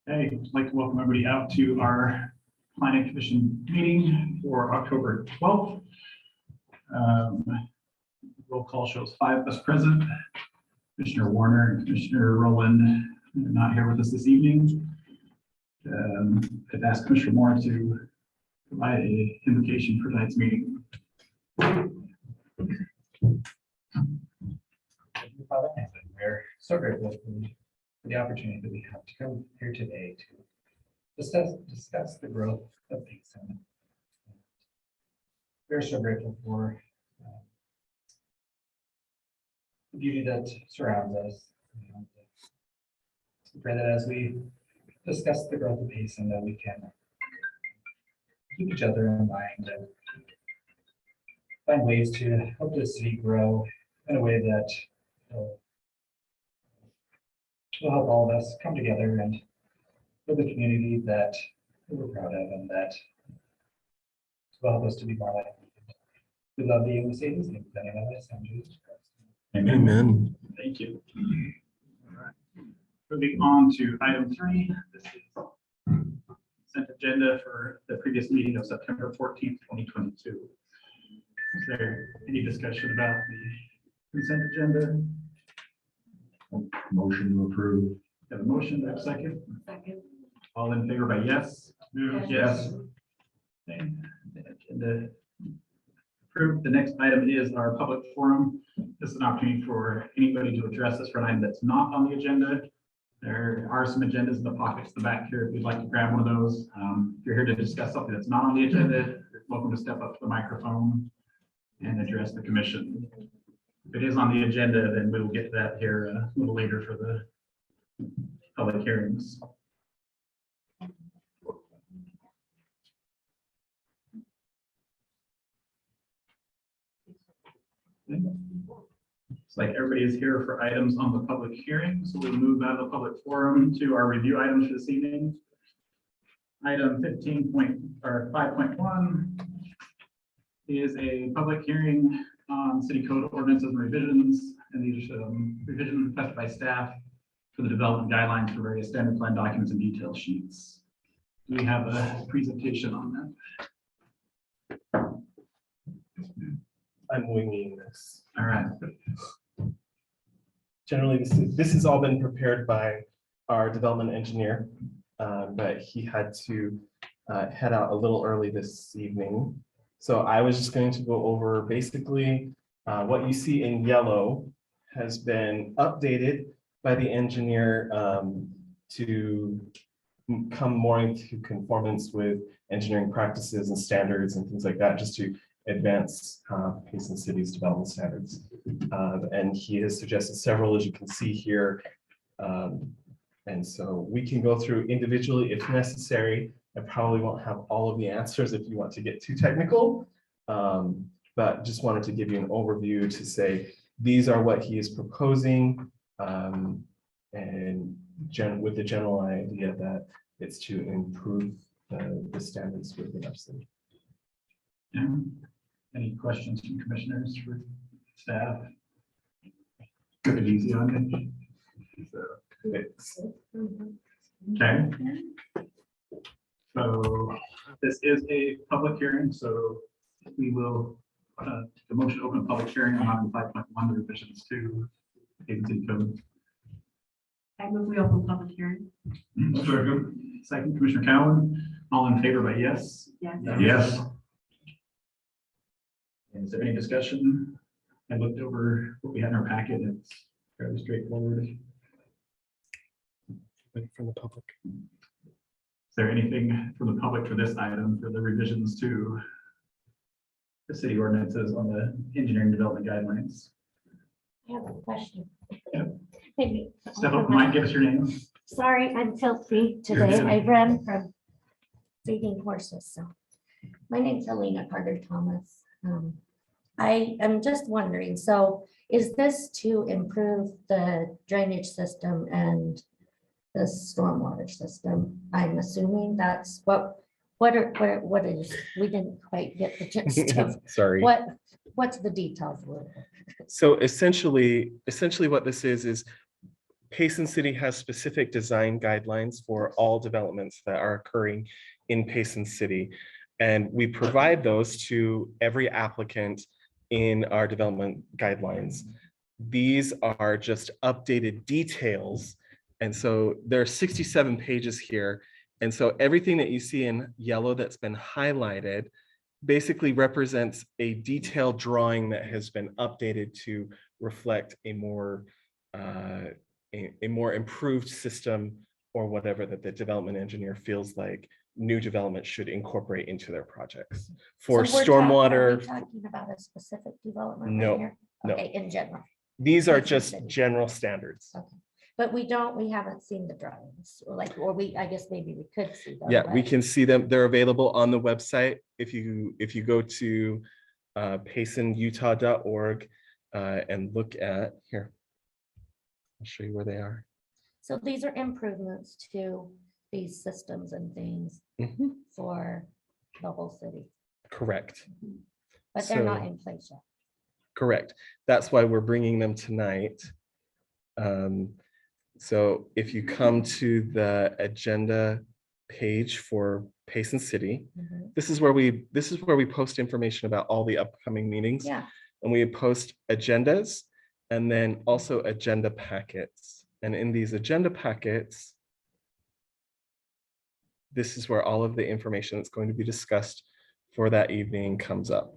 Hey, I'd like to welcome everybody out to our Planning Commission meeting for October 12th. Roll call shows 5 of us present. Commissioner Warner and Commissioner Rowland are not here with us this evening. I'd ask Commissioner Moore to provide a invocation for tonight's meeting. Father, we're so grateful for the opportunity that we have to come here today to discuss the growth of Payson. We're so grateful for the beauty that surrounds us. We pray that as we discuss the growth of Payson, that we can keep each other in mind and find ways to help the city grow in a way that will help all of us come together and build a community that we're proud of and that will help us to be more like you. We love you and we say these things in the name of us and Jesus Christ. Amen. Thank you. All right. Moving on to item 3. This is consent agenda for the previous meeting of September 14th, 2022. Is there any discussion about the consent agenda? Motion to approve. Have a motion, do I have a second? Second. All in favor by yes? Yes. Okay. The agenda approved. The next item is our public forum. This is an opportunity for anybody to address us for an item that's not on the agenda. There are some agendas in the pockets in the back here if you'd like to grab one of those. If you're here to discuss something that's not on the agenda, you're welcome to step up to the microphone and address the commission. If it is on the agenda, then we will get to that here a little later for the public hearings. It's like everybody is here for items on the public hearing, so we'll move out of the public forum to our review items for this evening. Item 5.1 is a public hearing on city code ordinances and revisions, and these revisions requested by staff for the development guidelines for various standard plan documents and detail sheets. Do we have a presentation on that? I'm winging this. All right. Generally, this has all been prepared by our development engineer, but he had to head out a little early this evening. So I was just going to go over basically what you see in yellow has been updated by the engineer to come more into conformance with engineering practices and standards and things like that, just to advance Payson City's development standards. And he has suggested several, as you can see here. And so we can go through individually if necessary. I probably won't have all of the answers if you want to get too technical, but just wanted to give you an overview to say these are what he is proposing, and with the general idea that it's to improve the standards within our city. Yeah. Any questions from commissioners for staff? Good and easy on it. Okay. So this is a public hearing, so we will the motion to open public hearing on item 5.1, the revisions to Payson City Code. I move we open public hearing. Second, Commissioner Cowan. All in favor by yes? Yes. Yes. And is there any discussion? I looked over what we had in our packet. It's fairly straightforward. Wait from the public. Is there anything from the public for this item for the revisions to the city ordinances on the engineering development guidelines? I have a question. Yep. Maybe. Step up, Mike, give us your name. Sorry, I'm filthy today. I ran from feeding horses, so. My name's Helena Carter Thomas. I am just wondering, so is this to improve the drainage system and the stormwater system? I'm assuming that's what is, we didn't quite get the gist of Sorry. what's the details? So essentially what this is Payson City has specific design guidelines for all developments that are occurring in Payson City. And we provide those to every applicant in our development guidelines. These are just updated details. And so there are 67 pages here. And so everything that you see in yellow that's been highlighted basically represents a detailed drawing that has been updated to reflect a more improved system or whatever that the development engineer feels like new development should incorporate into their projects. For So are we stormwater, talking about a specific development right No, here? no. Okay, in general. these are Payson just City. general standards. Okay. But we haven't seen the drawings, or I guess maybe we could see them. Yeah, we but- can see them. They're available on the website. If you go to paysonutah.org and look at here. I'll show you where they are. So these are improvements to these systems and things Mhm, for the whole city, correct. but they're not So- in place yet. Correct. That's why we're bringing them tonight. So if you come to the agenda page for Payson City, Mhm. this is where we post information about all the upcoming meetings. Yeah, And we post agendas and then also agenda packets. And in these agenda packets, this is where all of the information that's going to be discussed for that evening comes up.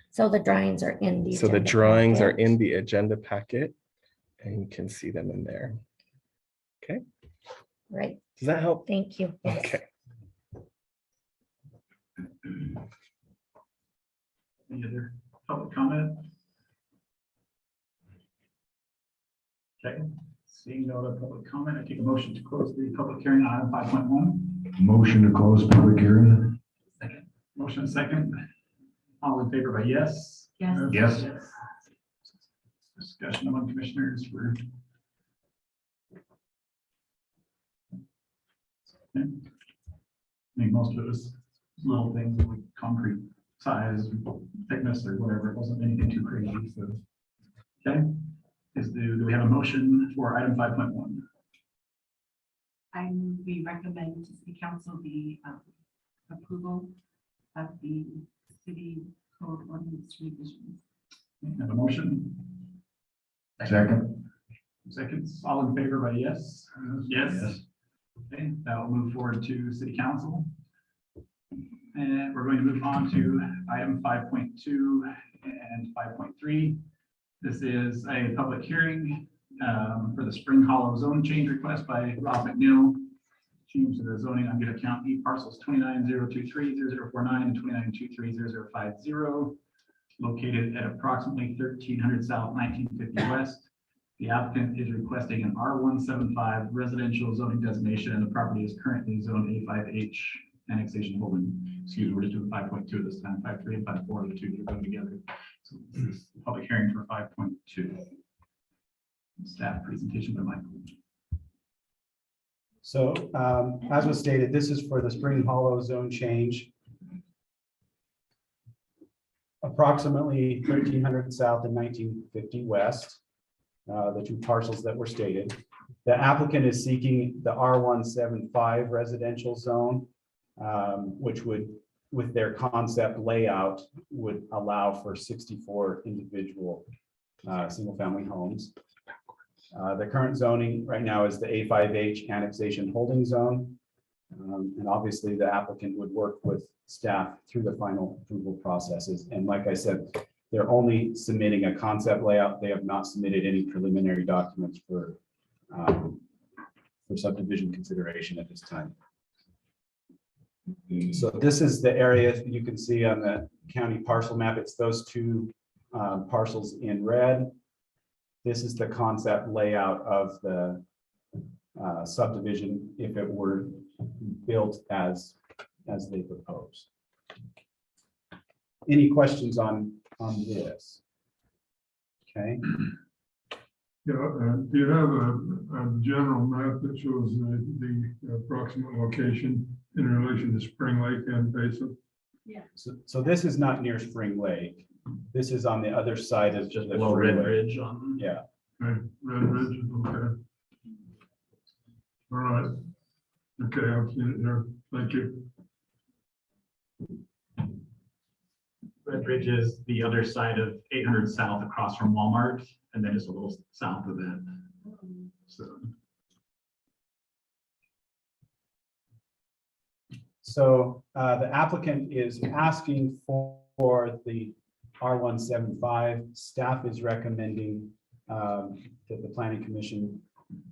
so the drawings are in the. So the agenda drawings are packet. in the agenda packet and you can see them in there. Right, Does that help? thank you. Yes. Okay. Any other public comment? Okay, seeing no other public comment, I take a motion to close the public hearing on item 5.1. Motion to close public hearing? Motion second. All in favor by yes? Yes. Yes. Discussion among commissioners for. Okay. I think most of it was little things like concrete size, thickness, or whatever. It wasn't anything too crazy, so. Okay, do we have a motion for item 5.1? We recommend to city council the approval of the city code ordinance revisions. Have a motion? Second? Seconds, all in favor by yes? Yes. Okay, that will move forward to city council. And we're going to move on to item 5.2 and 5.3. This is a public hearing for the Spring Hollow zone change request by Rob McNeil. Change to the zoning on Good Account E parcels 29,023,0049 and 29,230,050, located at approximately 1300 South, 1950 West. The applicant is requesting an R175 residential zoning designation, and the property is currently zoned A5H annexation holding. Excuse me, we're just doing 5.2 this time. 5.3 and 5.4, the two are going together. So this is the public hearing for 5.2. Staff presentation by Michael. So as was stated, this is for the Spring Hollow zone change. Approximately 1300 south and 1950 west, the two parcels that were stated. The applicant is seeking the R175 residential zone, which would, with their concept layout, would allow for 64 individual single-family homes. The current zoning right now is the A5H annexation holding zone. And obviously the applicant would work with staff through the final approval processes. And like I said, they're only submitting a concept layout. They have not submitted any preliminary documents for subdivision consideration at this time. So this is the area you can see on the county parcel map. It's those two parcels in red. This is the concept layout of the subdivision if it were built as they propose. Any questions on this? Okay. Yeah, do you have a general map that shows the approximate location in relation to Spring Lake and Payson? So this is not near Spring Lake. This is on the other side of Just the below Red freeway. Bridge on. Yeah, Okay, Red Ridge, okay. All right. Okay, I've seen it here. Thank you. Red Ridge is the other side of 800 South across from Walmart, and then just a little south of that. So, So the applicant is asking for the R175. Staff is recommending that the planning commission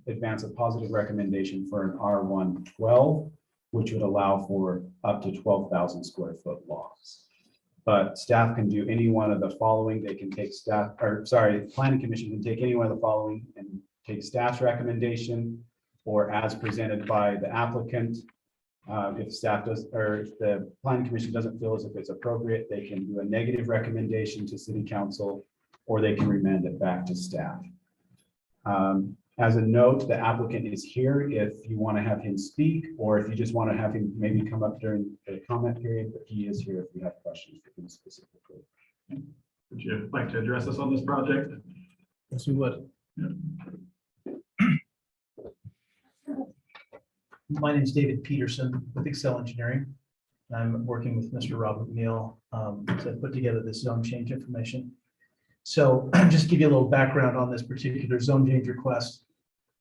advance a positive recommendation for an R112, which would allow for up to 12,000 square foot lots. But staff can do any one of the following. They can take staff, or sorry, planning commission can take any one of the following and take staff's recommendation, or as presented by the applicant. If staff does, or if the planning commission doesn't feel as if it's appropriate, they can do a negative recommendation to city council, or they can remand it back to staff. As a note, the applicant is here if you want to have him speak, or if you just want to have him maybe come up during the comment period, but he is here if you have questions for him specifically. would you like to address us on this project? Yes, we would. My name is David Peterson with Excel Engineering. I'm working with Mr. Robert Neal to put together this zone change information. So just to give you a little background on this particular zone change request.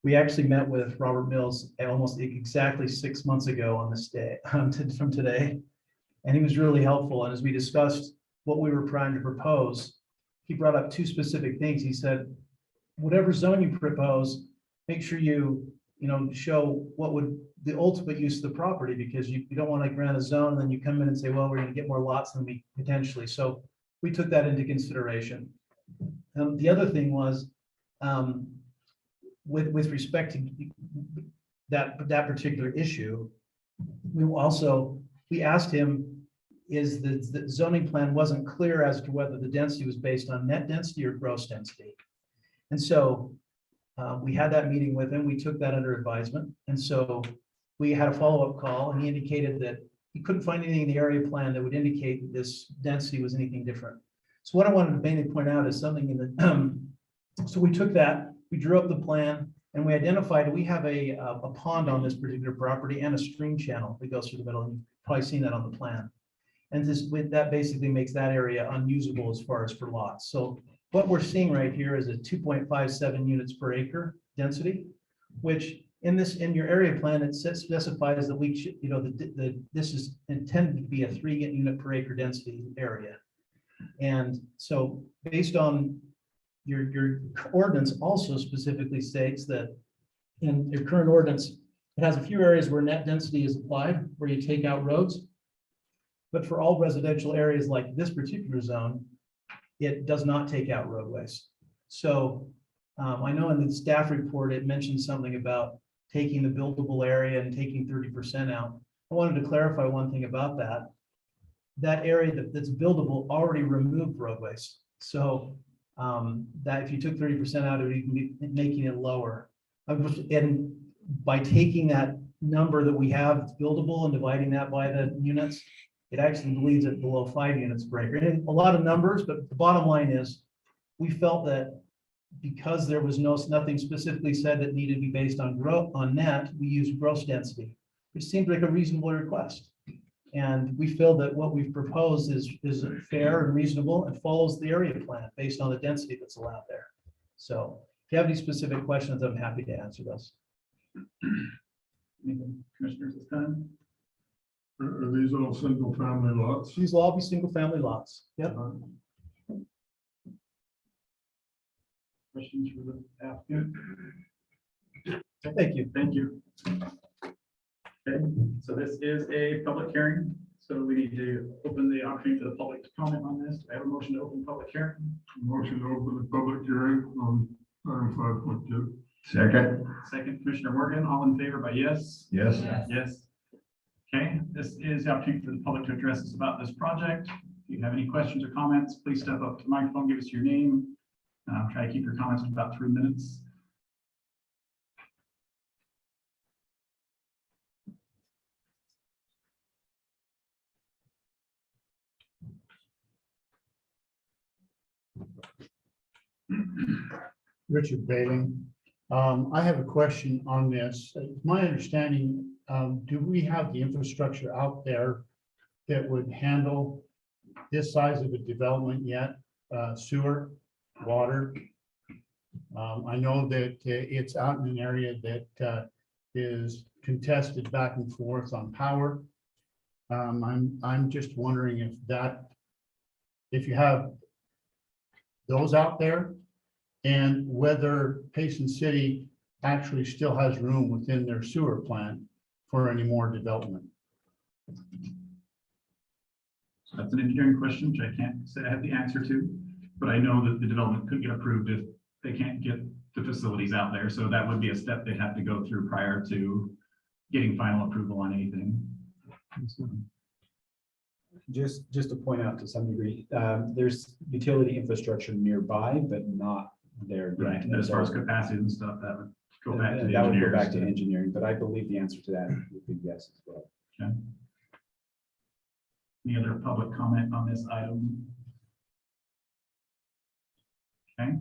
We actually met with Robert Mills almost exactly 6 months ago on this day from today. And he was really helpful. And as we discussed what we were trying to propose, he brought up two specific things. He said, whatever zone you propose, make sure you show what would the ultimate use of the property, because you don't want to grant a zone and then you come in and say, well, we're going to get more lots than we potentially. So we took that into consideration. The other thing was with respect to that particular issue, we asked him, is the zoning plan wasn't clear as to whether the density was based on net density or gross density. And so we had that meeting with him. We took that under advisement. And so we had a follow-up call, and he indicated that he couldn't find anything in the area plan that would indicate that this density was anything different. So what I wanted to mainly point out is something in the, so we took that, we drew up the plan, and we identified we have a pond on this particular property and a stream channel that goes through the middle. You've probably seen that on the plan. And that basically makes that area unusable as far as for lots. So what we're seeing right here is a 2.57 units per acre density, which in your area plan, it specifies that we should, this is intended to be a 3 unit per acre density area. And so based on your ordinance also specifically states that in your current ordinance, it has a few areas where net density is applied, where you take out roads. But for all residential areas like this particular zone, it does not take out roadways. So I know in the staff report, it mentioned something about taking the buildable area and taking 30% out. I wanted to clarify one thing about that. That area that's buildable already removed roadways. So that if you took 30% out of it, you can be making it lower. And by taking that number that we have, it's buildable, and dividing that by the units, it actually leaves it below 5 units per acre. And a lot of numbers, but the bottom line is, we felt that because there was nothing specifically said that needed to be based on net, we used gross density, which seemed like a reasonable request. And we feel that what we've proposed is fair and reasonable and follows the area plan based on the density that's allowed there. So if you have any specific questions, I'm happy to answer those. Anything, commissioners, this time? Are these all single family lots? These will all be single family lots. Yep. Questions for the applicant? Thank you. Thank you. Okay, so this is a public hearing, so we need to open the opportunity for the public to comment on this. Do I have a motion to open public hearing? Motion to open the public hearing on item 5.2. Second. Second, Commissioner Morgan, all in favor by yes? Yes. Yes. Okay, this is the opportunity for the public to address us about this project. If you have any questions or comments, please step up to the microphone, give us your name. Try to keep your comments to about 3 minutes. Richard Bailing. I have a question on this. It's my understanding, do we have the infrastructure out there that would handle this size of a development yet? Sewer, water? I know that it's out in an area that is contested back and forth on power. I'm just wondering if you have those out there, and whether Payson City actually still has room within their sewer plant for any more development. So that's an engineering question, which I can't say I have the answer to, but I know that the development could get approved if they can't get the facilities out there. So that would be a step they'd have to go through prior to getting final approval on anything. Just to point out to some degree, there's utility infrastructure nearby, but not there yet. Right, and as far as capacity and stuff, that would go back to the That would go back engineers. to engineering, but I believe the answer to that would be yes as well. Okay. Any other public comment on this item? Okay,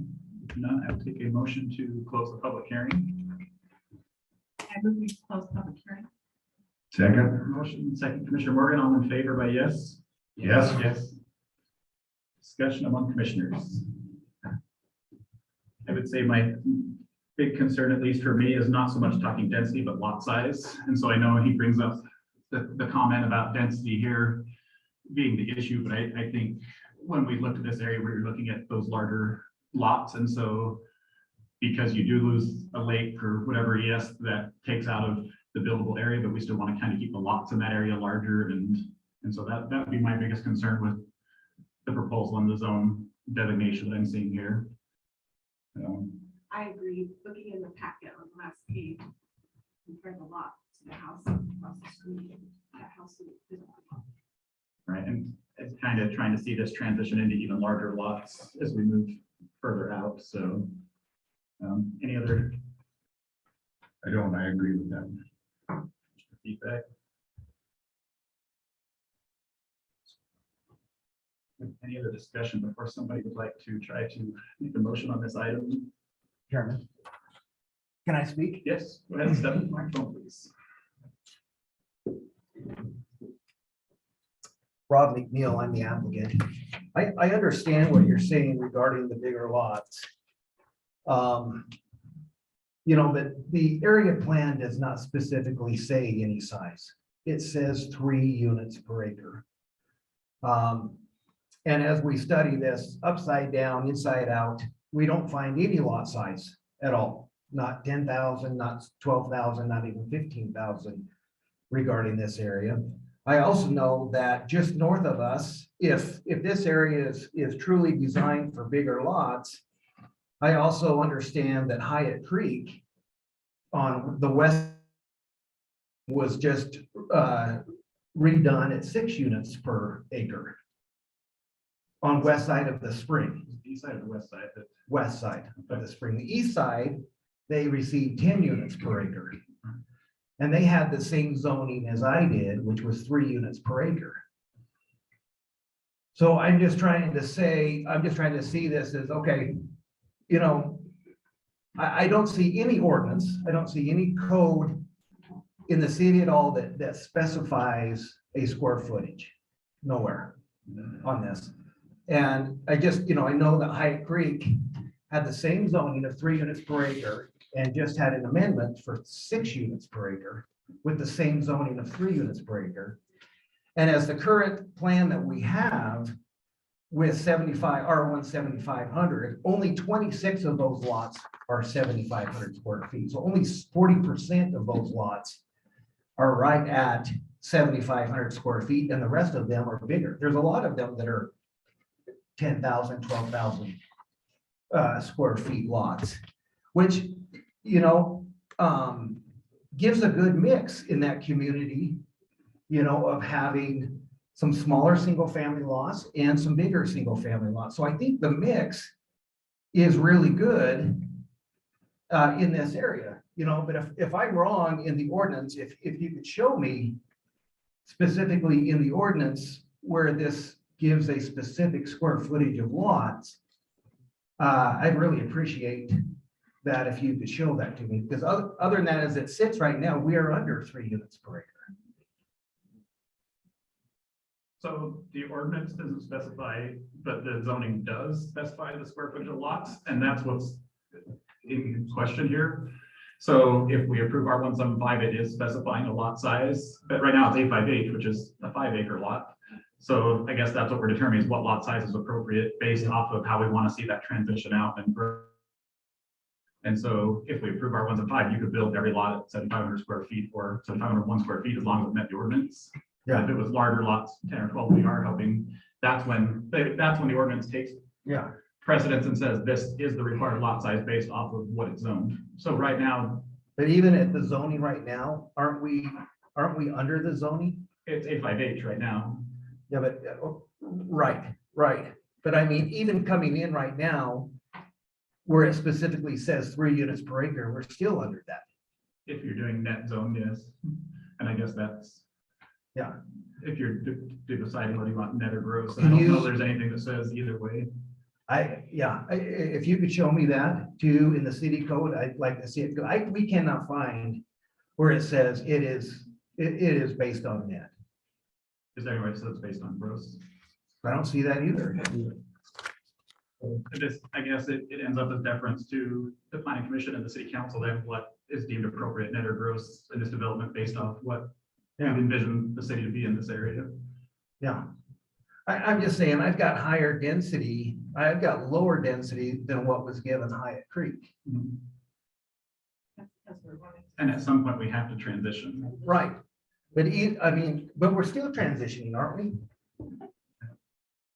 if none, I will take a motion to close the public hearing. I move we close public hearing. Second? Motion, second, Commissioner Morgan, all in favor by yes? Yes. Yes. Discussion among commissioners. I would say my big concern, at least for me, is not so much talking density, but lot size. And so I know he brings up the comment about density here being the issue, but I think when we looked at this area, we were looking at those larger lots. And so because you do lose a lake or whatever, yes, that takes out of the buildable area, but we still want to kind of keep the lots in that area larger. And so that would be my biggest concern with the proposal on the zone designation that I'm seeing here. I agree. Looking in the packet on the last page, compare the lot to the house across the street. That house is Right, and it's kind of trying to see this transition into even larger lots as we move further out, so. Any other I don't, I agree with that. feedback? Any other discussion before somebody would like to try to make a motion on this item? Chairman, can I speak? Yes, go ahead, step in the microphone, please. Rod McNeil, I'm the applicant. I understand what you're saying regarding the bigger lots. You know, but the area plan does not specifically say any size. It says 3 units per acre. And as we study this upside down, inside out, we don't find any lot size at all. Not 10,000, not 12,000, not even 15,000 regarding this area. I also know that just north of us, if this area is truly designed for bigger lots, I also understand that Hyatt Creek on the west was just redone at 6 units per acre on west side of the spring. East side or west side? West side of the spring. The east side, they received 10 units per acre. And they had the same zoning as I did, which was 3 units per acre. So I'm just trying to see this as, okay, you know, I don't see any ordinance, I don't see any code in the city at all that specifies a square footage. Nowhere on this. And I just, you know, I know that Hyatt Creek had the same zoning of 3 units per acre and just had an amendment for 6 units per acre with the same zoning of 3 units per acre. And as the current plan that we have with R1 7,500, only 26 of those lots are 7,500 square feet. So only 40% of those lots are right at 7,500 square feet, and the rest of them are bigger. There's a lot of them that are 10,000, 12,000 square feet lots, which, you know, gives a good mix in that community, you know, of having some smaller single-family lots and some bigger single-family lots. So I think the mix is really good in this area, you know, but if I'm wrong in the ordinance, if you could show me specifically in the ordinance where this gives a specific square footage of lots, I'd really appreciate that if you could show that to me, because other than that, as it sits right now, we are under 3 units per acre. So the ordinance doesn't specify, but the zoning does specify the square footage of lots, and that's what's in question here. So if we approve R175, it is specifying a lot size, but right now it's 858, which is a 5-acre lot. So I guess that's what we're determining, is what lot size is appropriate based off of how we want to see that transition out and grow. And so if we approve R175, you could build every lot at 7,500 square feet or 7,501 square feet as long as it met the ordinance. Yeah. If it was larger lots, 10 or 12, we are helping, that's when the ordinance takes Yeah. precedence and says this is the required lot size based off of what it's zoned. So right now, But even at the zoning right now, aren't we under the zoning? it's 858 right now. Yeah, but, right. But I mean, even coming in right now, where it specifically says 3 units per acre, we're still under that. If you're doing net zone, yes. And I guess that's, Yeah. if you're deciding whether you want net or gross. I Can don't know you- if there's anything that says either way. If you could show me that too in the city code, I'd like to see it. We cannot find where it says it is based on net. Is there anywhere that says it's based on gross? I don't see that either. This, I guess it ends up as deference to the planning commission and the city council, then what is deemed appropriate net or gross in this development based off what we Yeah. envision the city to be in this area. Yeah. I'm just saying, I've got higher density, I've got lower density than what was given Hyatt Creek. That's because we're running. And at some point, we have to transition. Right. But but we're still transitioning, aren't we?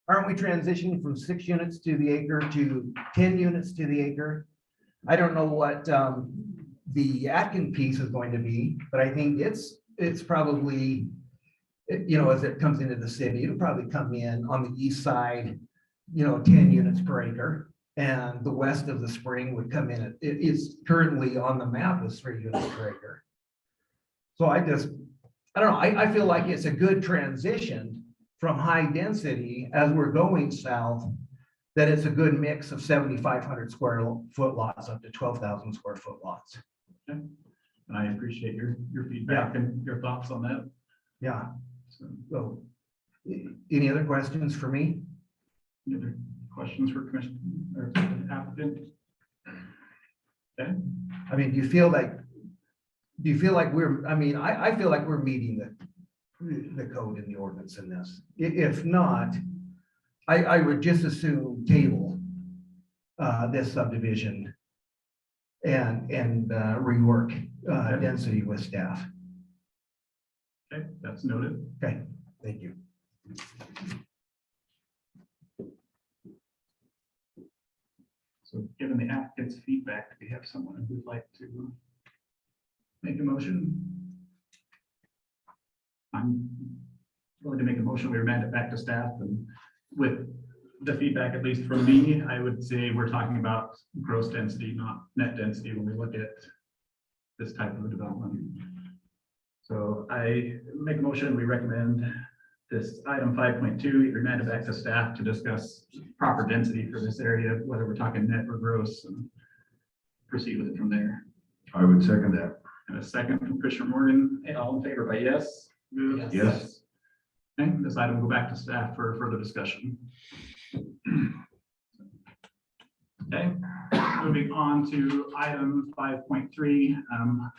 Aren't we transitioning from 6 units to the acre to 10 units to the acre? I don't know what the Atkin piece is going to be, but I think it's probably, as it comes into the city, it'll probably come in on the east side, 10 units per acre. And the west of the spring would come in, it is currently on the map as 3 units per acre. So I don't know, I feel like it's a good transition from high density as we're going south, that it's a good mix of 7,500 square foot lots up to 12,000 square foot lots. And I appreciate your feedback and your thoughts on that. Yeah, So, any other questions for me? any other questions for commission or applicant? Okay, I mean, do you feel like I feel like we're meeting the code in the ordinance in this. If not, I would just assume table this subdivision and rework density with staff. okay, that's noted. Okay, thank you. So given the applicant's feedback, do we have someone who'd like to make a motion? I'm willing to make a motion. We remand it back to staff, and with the feedback, at least from me, I would say we're talking about gross density, not net density when we look at this type of a development. So I make a motion, we recommend this item 5.2, remanded back to staff to discuss proper density for this area, whether we're talking net or gross, and proceed with it from there. I would second that. And a second from Commissioner Morgan, all in favor by yes? Yes. Okay, this item will go back to staff for further discussion. Okay, moving on to item 5.3.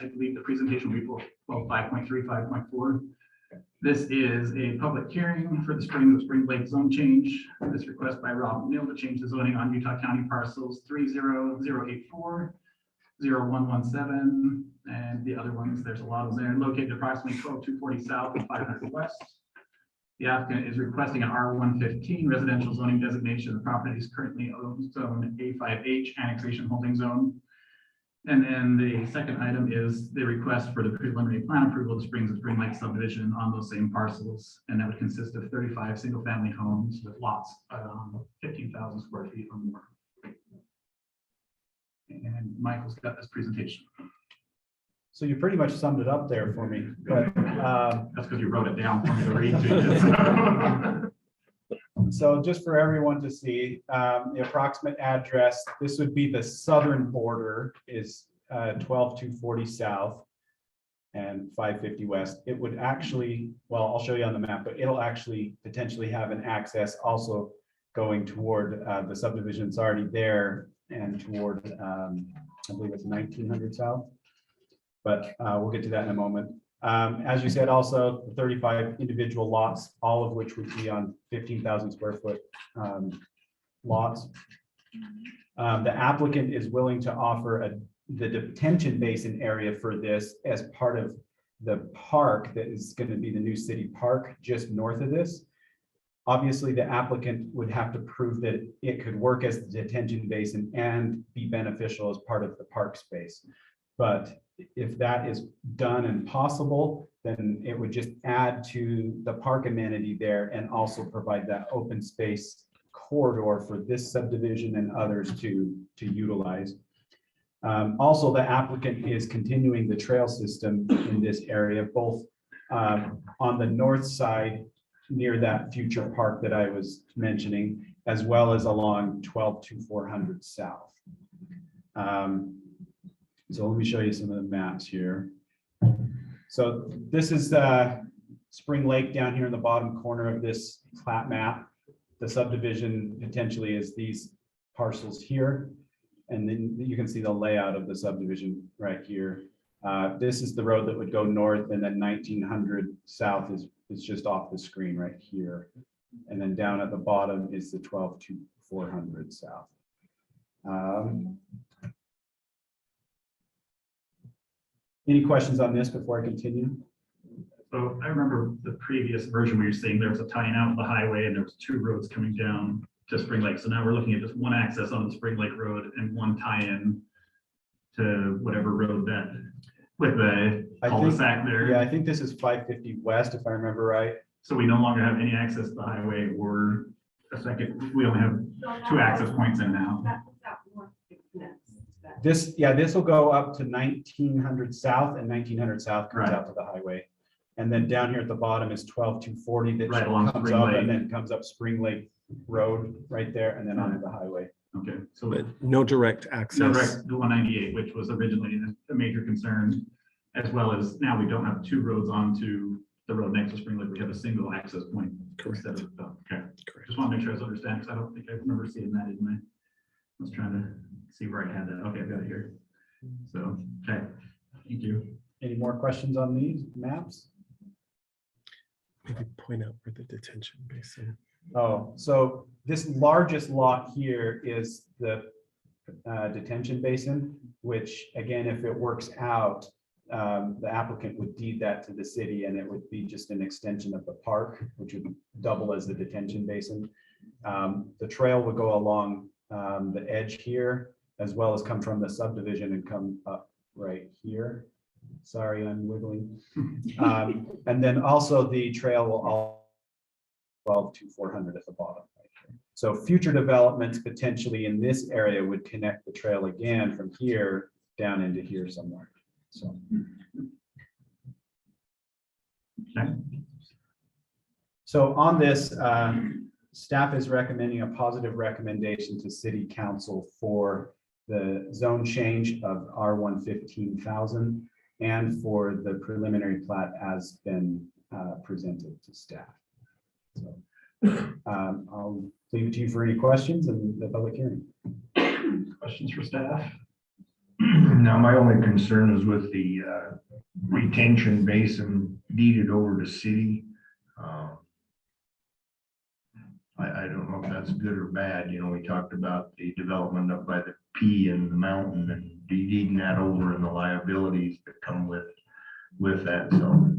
I believe the presentation will be for 5.3, 5.4. This is a public hearing for the Spring Lake zone change. This request by Rob Neal to change the zoning on Utah County parcels 30084, 0117, and the other ones, there's a lot of them there, located approximately 12240 south and 500 west. The applicant is requesting an R115 residential zoning designation. The property is currently owned zone A5H annexation holding zone. And then the second item is the request for the preliminary plan approval of Spring Lake subdivision on those same parcels. And that would consist of 35 single-family homes with lots 15,000 square feet or more. And Michael's got this presentation. So you pretty much summed it up there for me, but That's because you wrote it down for me to read to you. So just for everyone to see, the approximate address, this would be the southern border is 12240 south and 550 west. It would actually, well, I'll show you on the map, but it'll actually potentially have an access also going toward the subdivision that's already there and toward, I believe it's 1900 south. But we'll get to that in a moment. As you said, also the 35 individual lots, all of which would be on 15,000 square foot lots. The applicant is willing to offer the detention basin area for this as part of the park that is going to be the new city park just north of this. Obviously, the applicant would have to prove that it could work as the detention basin and be beneficial as part of the park space. But if that is done and possible, then it would just add to the park amenity there and also provide that open space corridor for this subdivision and others to utilize. Also, the applicant is continuing the trail system in this area, both on the north side near that future park that I was mentioning, as well as along 12200 south. So let me show you some of the maps here. So this is Spring Lake down here in the bottom corner of this plat map. The subdivision potentially is these parcels here. And then you can see the layout of the subdivision right here. This is the road that would go north, and then 1900 south is just off the screen right here. And then down at the bottom is the 12400 south. Any questions on this before I continue? So I remember the previous version where you're saying there was a tying out of the highway and there was two roads coming down to Spring Lake. So now we're looking at just one access on the Spring Lake Road and one tie-in to whatever road that with the cul-de-sac there. Yeah, I think this is 550 west, if I remember right. So we no longer have any access to the highway or a second, we only have two access points in now. That one connects to that. This will go up to 1900 south, and 1900 south comes Right. out to the highway. And then down here at the bottom is 12240 that Right along comes Spring up Lake. and then comes up Spring Lake Road right there and then onto the highway. Okay, so But no direct access. no direct to 198, which was originally a major concern, as well as now we don't have two roads onto the road next to Spring Lake. We have a single access point. Correct. Instead of, okay, Correct. just want to make sure I understand, because I don't think I remember seeing that in my, I was trying to see where I had that. Okay, I've got it here. So, okay, thank you. Any more questions on these maps? Maybe point out where the detention basin. Oh, so this largest lot here is the detention basin, which again, if it works out, the applicant would deed that to the city and it would be just an extension of the park, which would double as the detention basin. The trail would go along the edge here, as well as come from the subdivision and come up right here. Sorry, I'm wiggling. And then also the trail will all 12400 at the bottom. Right here. So future developments potentially in this area would connect the trail again from here down into here somewhere. So. Okay. So on this, staff is recommending a positive recommendation to City Council for the zone change of R1 15,000 and for the preliminary plat has been presented to staff. So I'll leave it to you for any questions in the public hearing. Questions for staff? Now, my only concern is with the retention basin deeded over to city. I don't know if that's good or bad. You know, we talked about the development up by the P in the mountain and deeding that over and the liabilities that come with that. So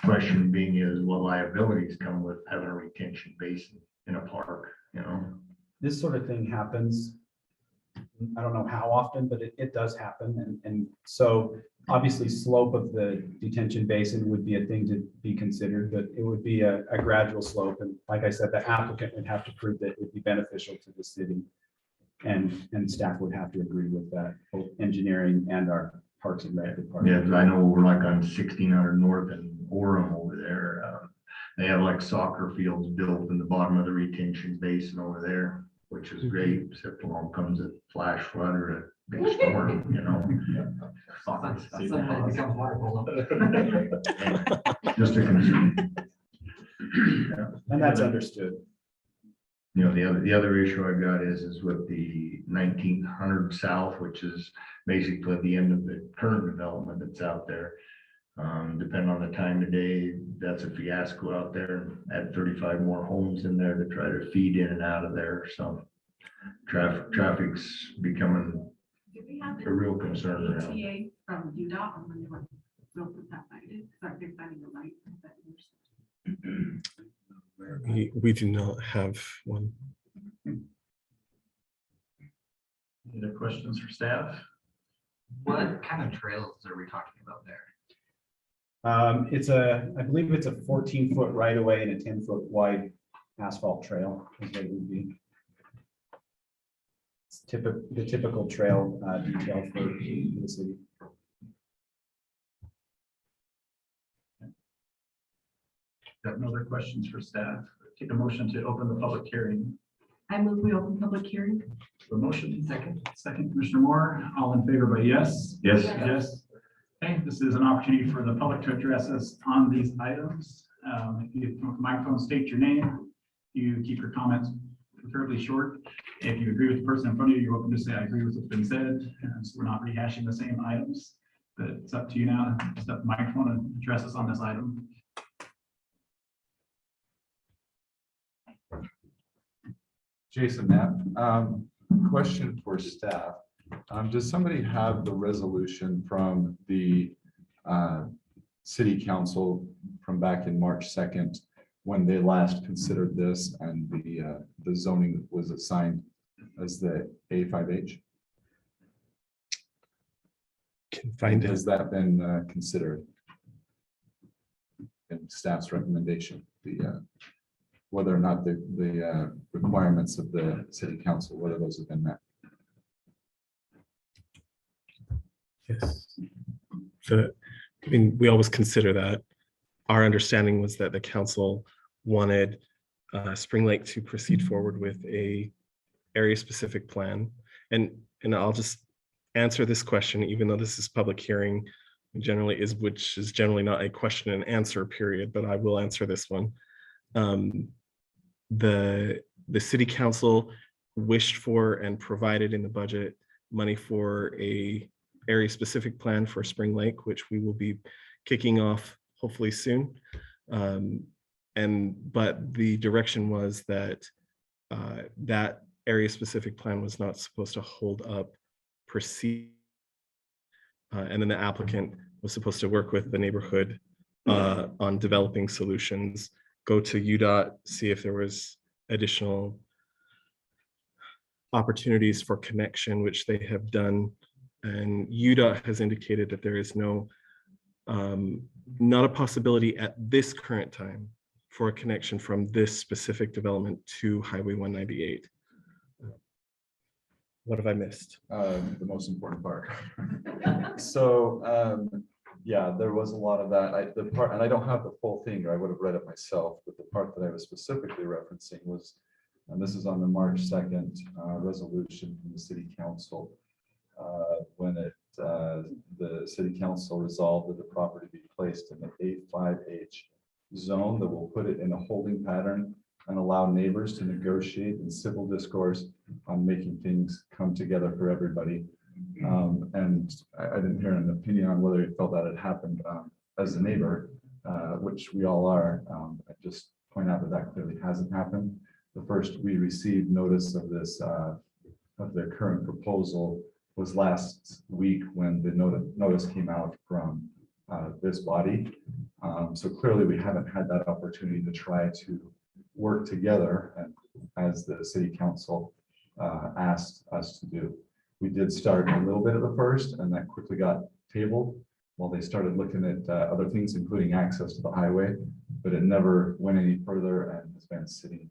question being is, what liabilities come with having a retention basin in a park, you know? This sort of thing happens. I don't know how often, but it does happen. And so obviously slope of the detention basin would be a thing to be considered, but it would be a gradual slope. And like I said, the applicant would have to prove that it would be beneficial to the city. And staff would have to agree with that, both engineering and our Parks and Rec department. Yeah, 'cause I know we're like on 1600 North and Orem over there. They have like soccer fields built in the bottom of the retention basin over there, which is great, except along comes a flash flood or a big storm, you know. Just a concern. And that's understood. You know, the other issue I've got is with the 1900 South, which is basically the end of the current development that's out there. Depending on the time of day, that's a fiasco out there. Add 35 more homes in there to try to feed in and out of there. So traffic's becoming Did we have a real concern around. ETA from UDOT on when they were built with that lighted? Start they're finding the light. that intersection. We do not have one. Any other questions for staff? What kind of trails are we talking about there? I believe it's a 14-foot right of way and a 10-foot wide asphalt trail is what it would be. It's the typical trail detail for the city. Got no other questions for staff? Take a motion to open the public hearing. I move we open public hearing. A motion, second, Commissioner Moore, all in favor by yes? Yes. Yes. Okay, this is an opportunity for the public to address us on these items. If you come to the microphone, state your name. You keep your comments preferably short. If you agree with the person in front of you, you're welcome to say, I agree with what's been said. So we're not rehashing the same items, but it's up to you now to step the microphone and address us on this item. Jason Knapp, question for staff. Does somebody have the resolution from the city council from back in March 2nd, when they last considered this and the zoning was assigned as the A5H? Can find it. Has that been considered in staff's recommendation? Whether or not the requirements of the city council, whether those have been met? Yes. I mean, we always consider that. Our understanding was that the council wanted Spring Lake to proceed forward with a area-specific plan. And I'll just answer this question, even though this is public hearing, which is generally not a question and answer period, but I will answer this one. The city council wished for and provided in the budget money for a area-specific plan for Spring Lake, which we will be kicking off hopefully soon. But the direction was that that area-specific plan was not supposed to hold up proceed. And then the applicant was supposed to work with the neighborhood on developing solutions, go to UDOT, see if there was additional opportunities for connection, which they have done. And UDOT has indicated that there is not a possibility at this current time for a connection from this specific development to Highway 198. What have I missed? The most important part. So, yeah, there was a lot of that. The part, and I don't have the full thing, or I would have read it myself, but the part that I was specifically referencing was, and this is on the March 2nd resolution from the city council, when the city council resolved that the property be placed in the A5H zone that will put it in a holding pattern and allow neighbors to negotiate in civil discourse on making things come together for everybody. And I didn't hear an opinion on whether you felt that had happened as a neighbor, which we all are. I just point out that that clearly hasn't happened. The first we received notice of this, of the current proposal, was last week when the notice came out from this body. So clearly we haven't had that opportunity to try to work together, and as the city council asked us to do. We did start a little bit at the first, and that quickly got tabled while they started looking at other things, including access to the highway, but it never went any further and has been sitting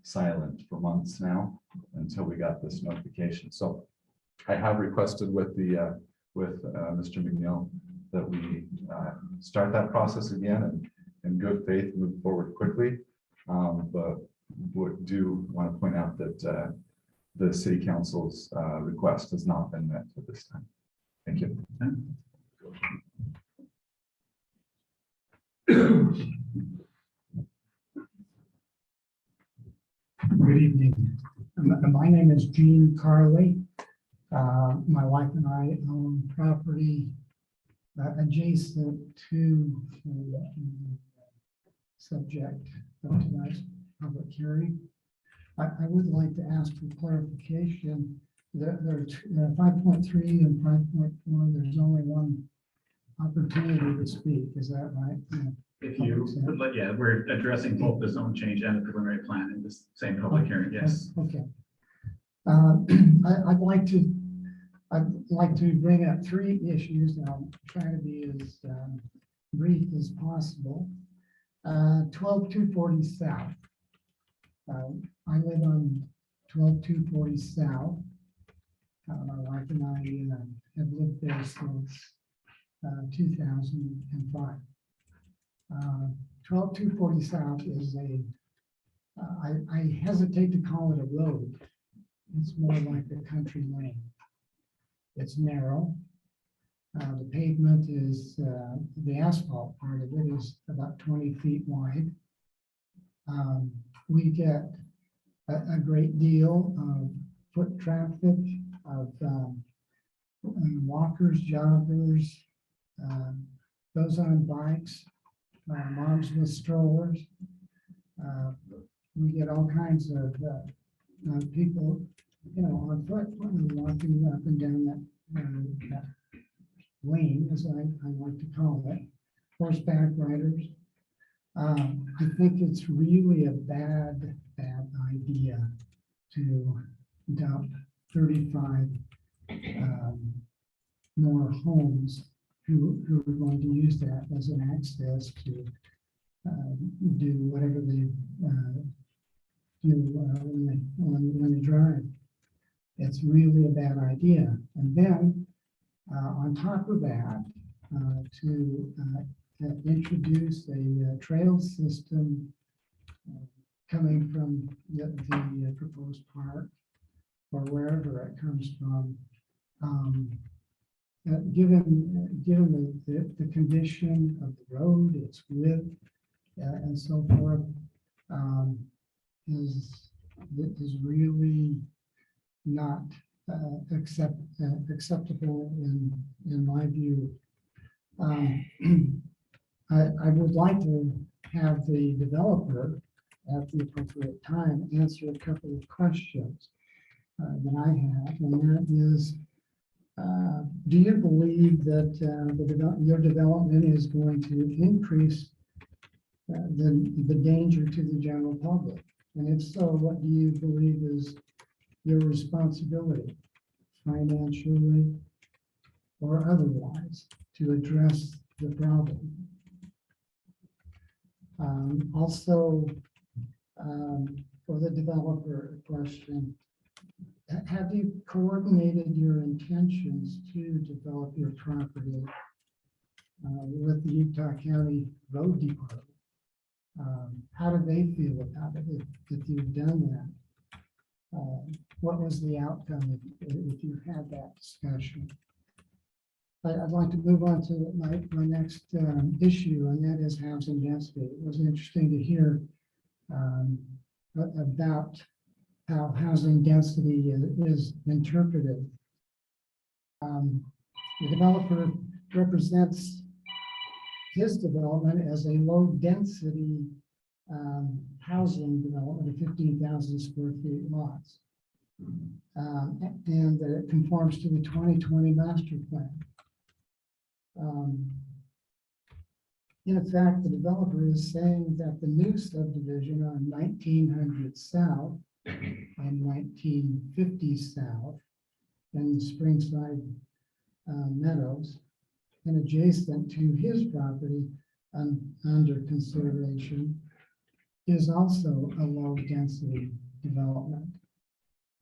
silent for months now until we got this notification. So I have requested with Mr. McNeil that we start that process again, in good faith move forward quickly. But would do want to point out that the city council's request has not been met at this time. Thank you. Good evening. My name is Gene Carley. My wife and I own property adjacent to the subject of tonight's public hearing. I would like to ask for clarification. There are 5.3 and 5.4. There's only one opportunity to speak. Is that right? If you would like, yeah, we're addressing both the zone change and the preliminary plan in this same public hearing, yes. Okay. I'd like to bring up three issues, and I'll try to be as brief as possible. 12240 South. I live on 12240 South. My wife and I have lived there since 2005. 12240 South is I hesitate to call it a road. It's more like a country lane. It's narrow. The pavement is, the asphalt part of it is about 20 feet wide. We get a great deal of foot traffic, of walkers, joggers, those on bikes, moms with strollers. We get all kinds of people, on foot, walking up and down that lane, as I like to call it, horseback riders. I think it's really a bad idea to dump 35 more homes who are going to use that as an access to do whatever they do when they drive. It's really a bad idea. And then on top of that, to introduce a trail system coming from the proposed park or wherever it comes from. Given the condition of the road, its width, and so forth, is really not acceptable in my view. I would like to have the developer at the appropriate time answer a couple of questions that I have, and that is, do you believe that your development is going to increase the danger to the general public? And if so, what do you believe is your responsibility, financially or otherwise, to address the problem? Also, for the developer question, have you coordinated your intentions to develop your property with the Utah County Road Department? How do they feel about it if you've done that? What was the outcome if you had that discussion? I'd like to move on to my next issue, and that is housing density. It was interesting to hear about how housing density is interpreted. The developer represents his development as a low density housing development of 15,000 square feet lots. And that it conforms to the 2020 master plan. In fact, the developer is saying that the new subdivision on 1900 South and 1950 South in the Springside Meadows and adjacent to his property under consideration is also a low density development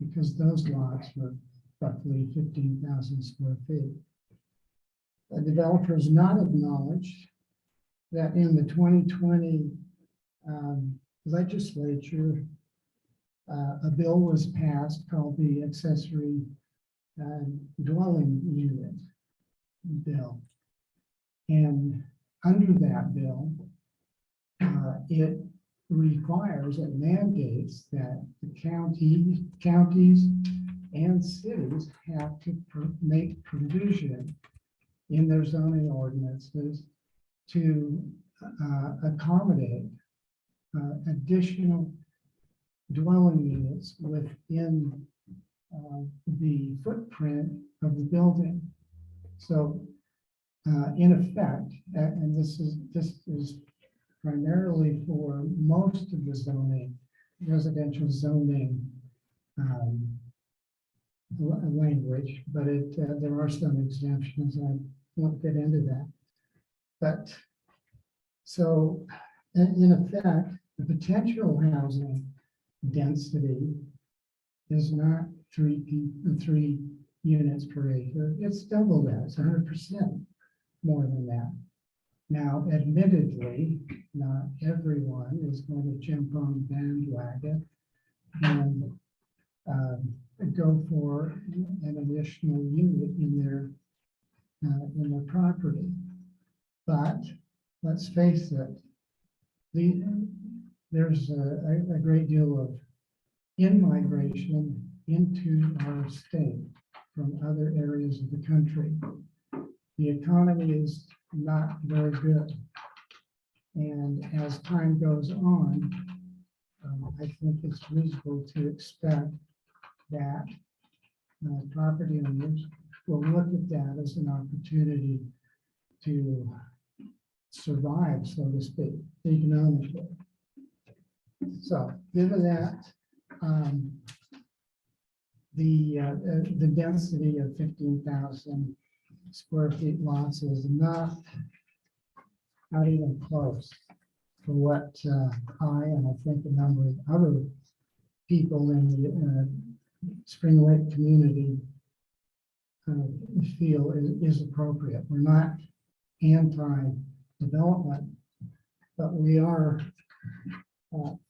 because those lots were roughly 15,000 square feet. The developer has not acknowledged that in the 2020 legislature, a bill was passed called the accessory dwelling unit bill. And under that bill, it requires, it mandates that the counties and cities have to make provision in their zoning ordinances to accommodate additional dwelling units within the footprint of the building. So in effect, and this is primarily for most of the zoning, residential zoning language, but there are some exemptions. I won't get into that. But so in effect, the potential housing density is not three units per acre. It's double that. It's 100% more than that. Now, admittedly, not everyone is going to jump on the bandwagon and go for an additional unit in their property. But let's face it, there's a great deal of in-migration into our state from other areas of the country. The economy is not very good. And as time goes on, I think it's reasonable to expect that property owners will look at that as an opportunity to survive, so to speak, economically. So given that, the density of 15,000 square feet lots is not even close to what I and I think a number of other people in the Spring Lake community feel is appropriate. We're not anti-development, but we are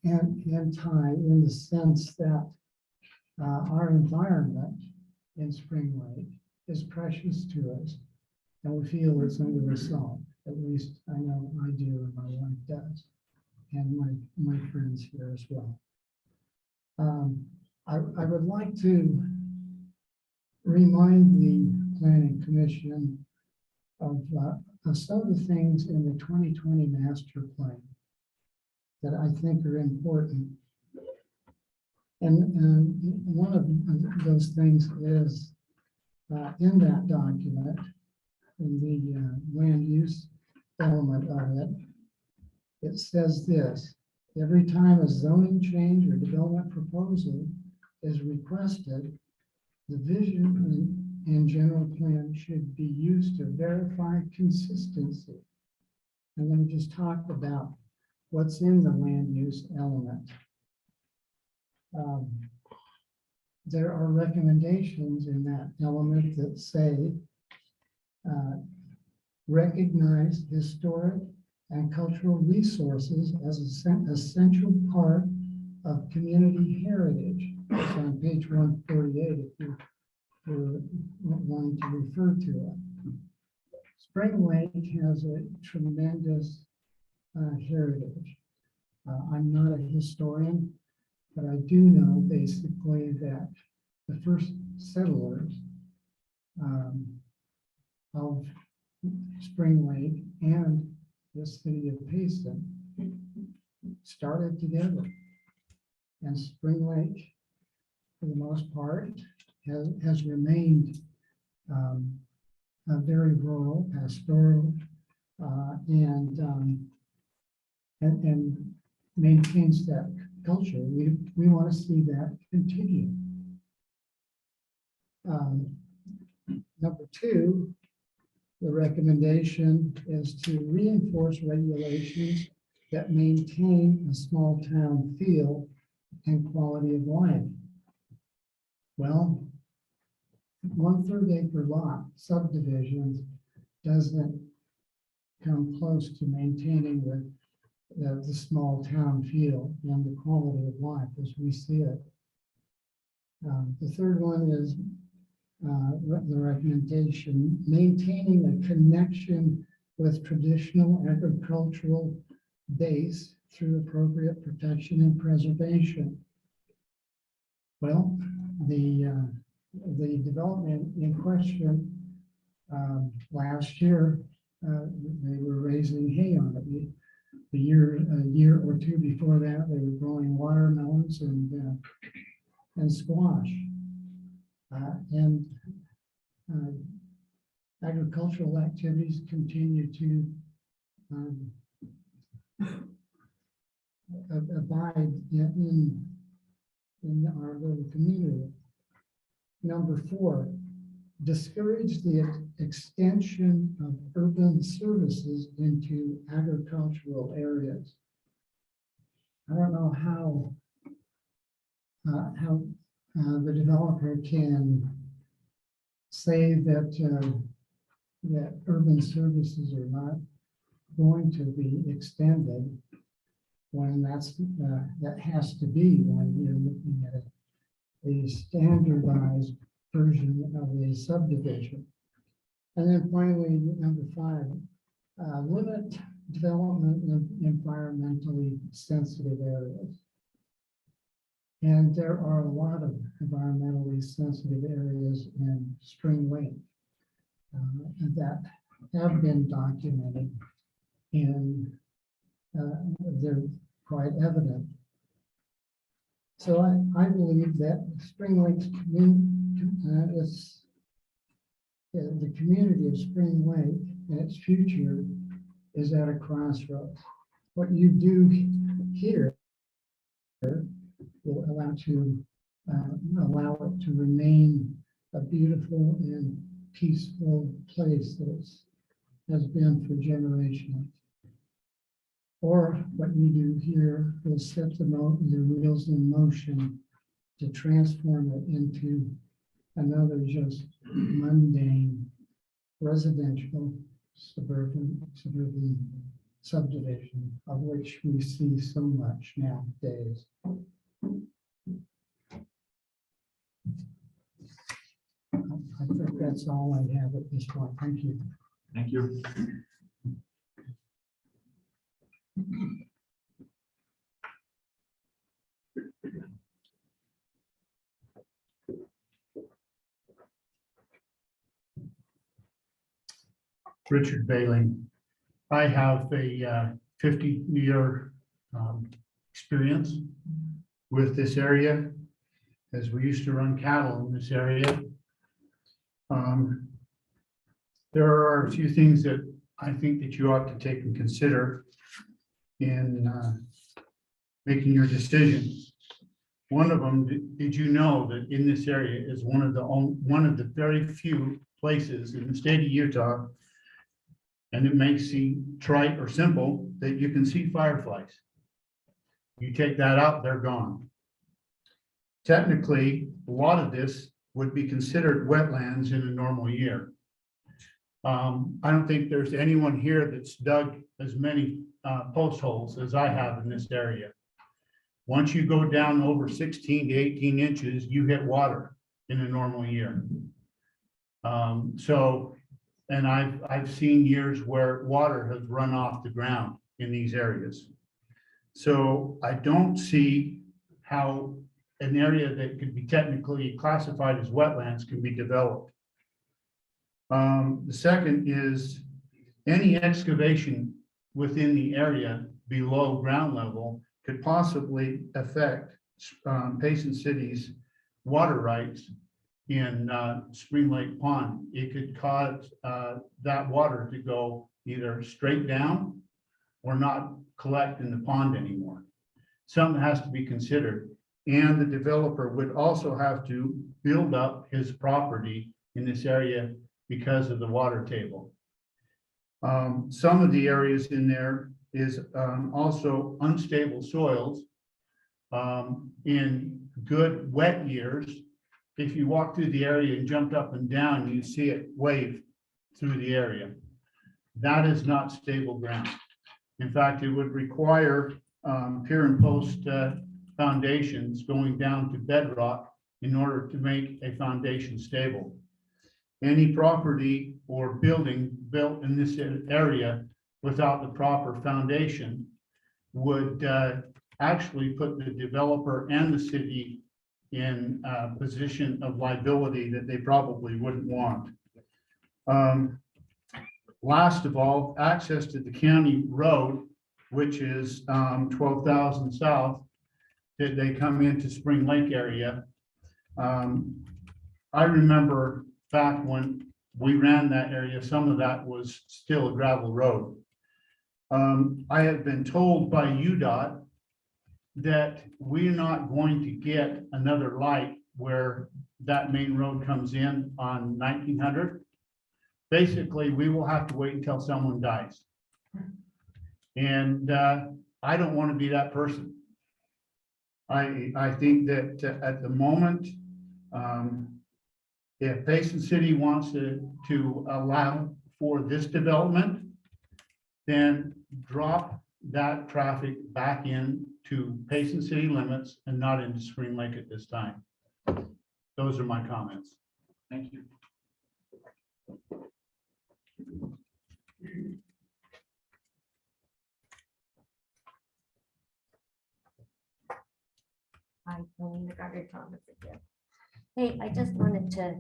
anti in the sense that our environment in Spring Lake is precious to us, and we feel it's under assault. At least I know I do, and my wife does, and my friends here as well. I would like to remind the Planning Commission of some of the things in the 2020 master plan that I think are important. And one of those things is in that document, in the land use element of it, it says this: every time a zoning change or development proposal is requested, the vision and general plan should be used to verify consistency. And let me just talk about what's in the land use element. There are recommendations in that element that say recognize historic and cultural resources as an essential part of community heritage. It's on page 148 if you were wanting to refer to it. Spring Lake has a tremendous heritage. I'm not a historian, but I do know basically that the first settlers of Spring Lake and the city of Payson started together. And Spring Lake, for the most part, has remained a very rural, pastoral, and maintains that culture. We want to see that continue. Number two, the recommendation is to reinforce regulations that maintain a small town feel and quality of life. Well, 1/3 acre lot subdivisions doesn't come close to maintaining the small town feel and the quality of life as we see it. The third one is the recommendation, maintaining a connection with traditional agricultural base through appropriate protection and preservation. Well, the development in question last year, they were raising hay on it. A year or two before that, they were growing watermelons and squash. Agricultural activities continue to abide in our little community. Number 4, discourage the extension of urban services into agricultural areas. I don't know how the developer can say that that urban services are not going to be extended when that has to be when you're looking at a standardized version of a subdivision. And then finally, number 5, limit development in environmentally sensitive areas. And there are a lot of environmentally sensitive areas in Spring Lake that have been documented, and they're quite evident. So I believe that Spring Lake's the community of Spring Lake and its future is at a crossroads. What you do here will allow it to remain a beautiful and peaceful place that has been for generations. Or what you do here will set the wheels in motion to transform it into another just mundane residential suburban subdivision, of which we see so much nowadays. I think that's all I have at this point. Thank you. Thank you. Richard Bailey. I have a 50-year experience with this area, as we used to run cattle in this area. There are a few things that I think that you ought to take and consider in making your decision. One of them, did you know that in this area is one of the very few places in the state of Utah, and it may seem trite or simple, that you can see fireflies. You take that out, they're gone. Technically, a lot of this would be considered wetlands in a normal year. I don't think there's anyone here that's dug as many post holes as I have in this area. Once you go down over 16 to 18 inches, you hit water in a normal year. And I've seen years where water has run off the ground in these areas. So I don't see how an area that could be technically classified as wetlands can be developed. The second is any excavation within the area below ground level could possibly affect Payson City's water rights in Spring Lake Pond. It could cause that water to go either straight down or not collect in the pond anymore. Something has to be considered. And the developer would also have to build up his property in this area because of the water table. Some of the areas in there is also unstable soils. In good wet years, if you walk through the area and jumped up and down, you see it wave through the area. that is not stable ground. In fact, it would require pier and post foundations going down to bedrock in order to make a foundation stable. Any property or building built in this area without the proper foundation would actually put the developer and the city in a position of liability that they probably wouldn't want. Last of all, access to the county road, which is 12,000 south, that they come into Spring Lake area. I remember back when we ran that area, some of that was still a gravel road. I have been told by UDOT that we're not going to get another light where that main road comes in on 1900. Basically, we will have to wait until someone dies. And I don't want to be that person. I think that at the moment, if Payson City wants to allow for this development, then drop that traffic back in to Payson city limits and not into Spring Lake at this time. Those are my comments. Thank you. Hi, Melina Gardner Thomas again. Hey, I just wanted to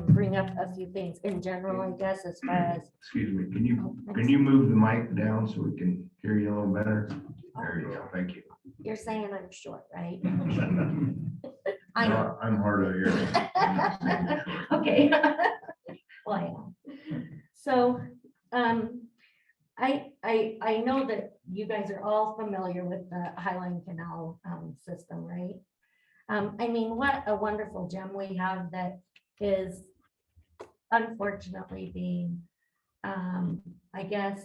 bring up a few things in general, I guess, as far as. Excuse me, can you move the mic down so we can hear you a little better? There you go, thank you. You're saying I'm short, right? I know. I'm hard of hearing. Okay. Well, I am. So, I know that you guys are all familiar with the Highline Canal system, right? I mean, what a wonderful gem we have that is unfortunately being, I guess,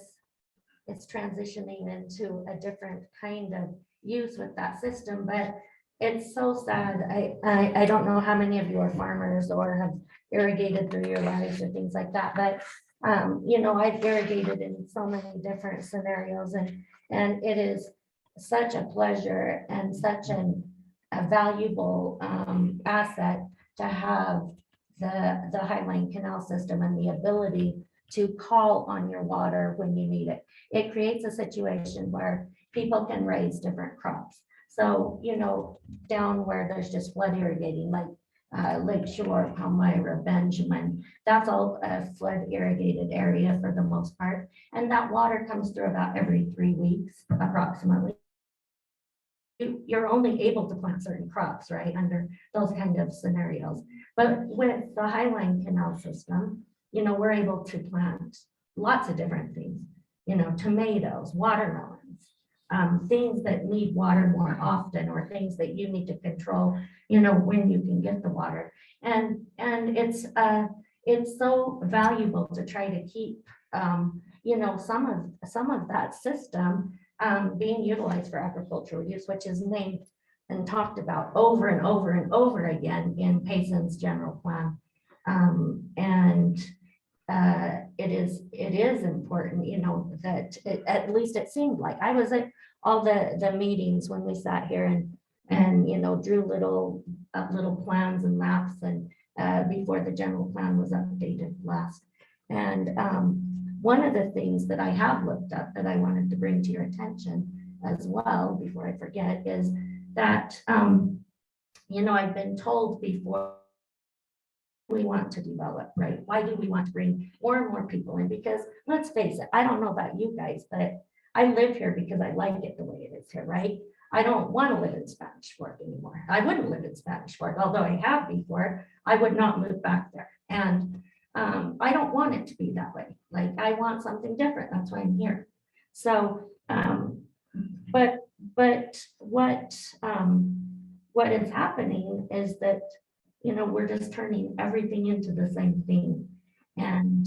it's transitioning into a different kind of use with that system, but it's so sad. I don't know how many of you are farmers or have irrigated through your lives or things like that, but you know, I've irrigated in so many different scenarios, and it is such a pleasure and such a valuable asset to have the Highline Canal system and the ability to call on your water when you need it. It creates a situation where people can raise different crops. So, you know, down where there's just flood irrigating, like Lake Shore, Palmyra, Benjamin, that's all a flood irrigated area for the most part. And that water comes through about every 3 weeks, approximately. You're only able to plant certain crops, right, under those kind of scenarios. But with the Highline Canal system, you know, we're able to plant lots of different things, you know, tomatoes, watermelons, things that need water more often, or things that you need to control, you know, when you can get the water. And it's so valuable to try to keep, you know, some of that system being utilized for agricultural use, which is named and talked about over and over and over again in Payson's general plan. It is important, you know, that at least it seemed like I was at all the meetings when we sat here and you know, drew little plans and maps, and before the general plan was updated last. And one of the things that I have looked up that I wanted to bring to your attention as well before I forget is that you know, I've been told before, we want to develop, right? Why do we want to bring more and more people in? Because let's face it, I don't know about you guys, but I live here because I like it the way it is here, right? I don't want to live in Spanish Fork anymore. I wouldn't live in Spanish Fork, although I have before. I would not move back there. And I don't want it to be that way. Like, I want something different. That's why I'm here. So, but what is happening is that, you know, we're just turning everything into the same thing. And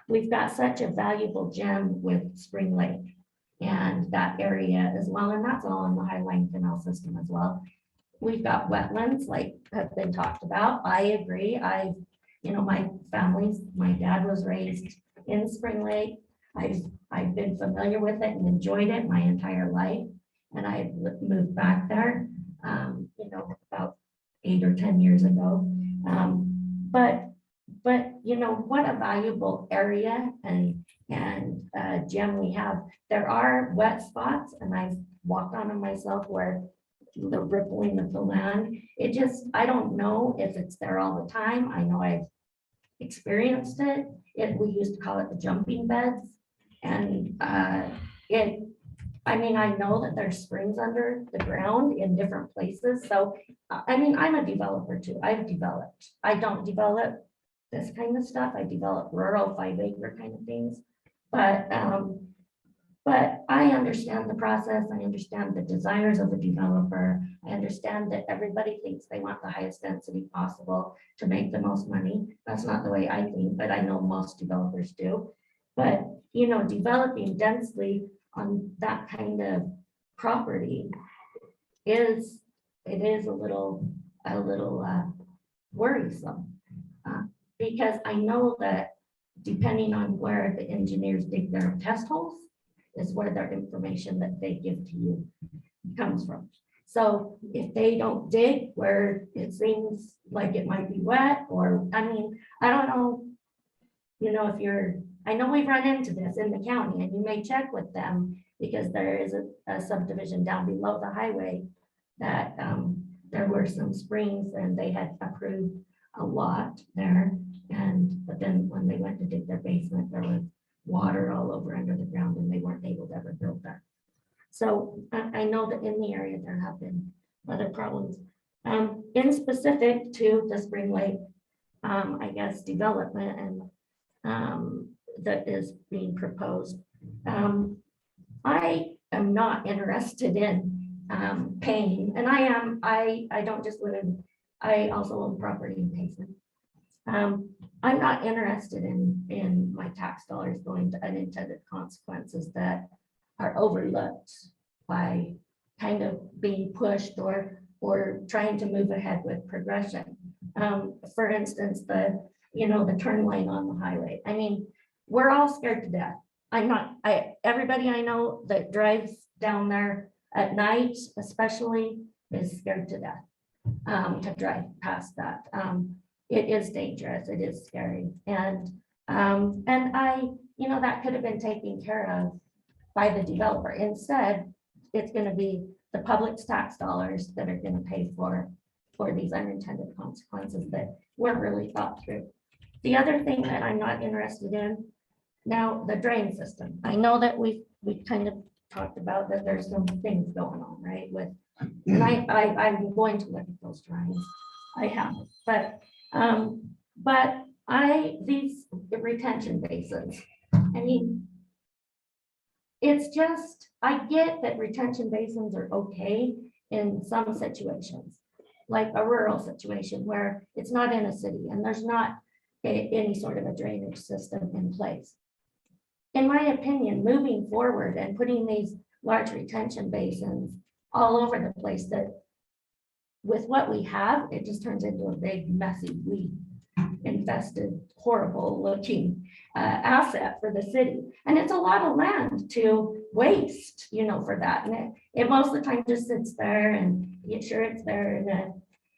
we've got such a valuable gem with Spring Lake and that area as well. And that's all on the Highline Canal system as well. We've got wetlands, like have been talked about. I agree. You know, my dad was raised in Spring Lake. I've been familiar with it and enjoyed it my entire life. And I moved back there, about 8 or 10 years ago. But what a valuable area and gem we have. There are wet spots, and I've walked on them myself where the rippling of the land. I don't know if it's there all the time. I know I've experienced it. We used to call it the jumping beds. And I know that there's springs under the ground in different places. So, I'm a developer too. I've developed. I don't develop this kind of stuff. I develop rural 5-acre kind of things. But I understand the process. I understand the desires of the developer. I understand that everybody thinks they want the highest density possible to make the most money. That's not the way I think, but I know most developers do. But, developing densely on that kind of property is a little worrisome. Because I know that depending on where the engineers dig their test holes is where their information that they give to you comes from. So if they don't dig where it seems like it might be wet, or, I don't know, I know we've run into this in the county, and you may check with them because there is a subdivision down below the highway that there were some springs and they had approved a lot there. But then when they went to dig their basement, there was water all over under the ground and they weren't able to ever build that. So I know that in the area there have been other problems. In specific to the Spring Lake, development and that is being proposed. I am not interested in paying, and I don't just live in, I also own property in Payson. I'm not interested in my tax dollars going to unintended consequences that are overlooked by kind of being pushed or trying to move ahead with progression. For instance, the turn lane on the highway. We're all scared to death. Everybody I know that drives down there at night, especially, is scared to death to drive past that. It is dangerous. It is scary. And that could have been taken care of by the developer. Instead, it's going to be the public's tax dollars that are going to pay for these unintended consequences that weren't really thought through. The other thing that I'm not interested in now, the drain system. I know that we kind of talked about that there's some things going on, right? And I'm going to look at those drawings. I have, but these retention basins, it's just, I get that retention basins are okay in some situations, like a rural situation where it's not in a city and there's not any sort of a drainage system in place. In my opinion, moving forward and putting these large retention basins all over the place, that with what we have, it just turns into a big messy weed infested, horrible looking asset for the city. And it's a lot of land to waste, for that. And it most of the time just sits there, and sure it's there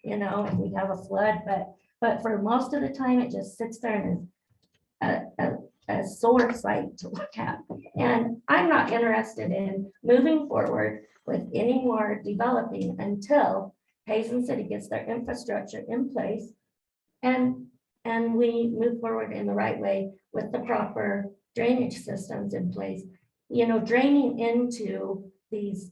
if we have a flood, but for most of the time it just sits there and is a sore sight to look at. And I'm not interested in moving forward with any more developing until Payson City gets their infrastructure in place and we move forward in the right way with the proper drainage systems in place. Draining into these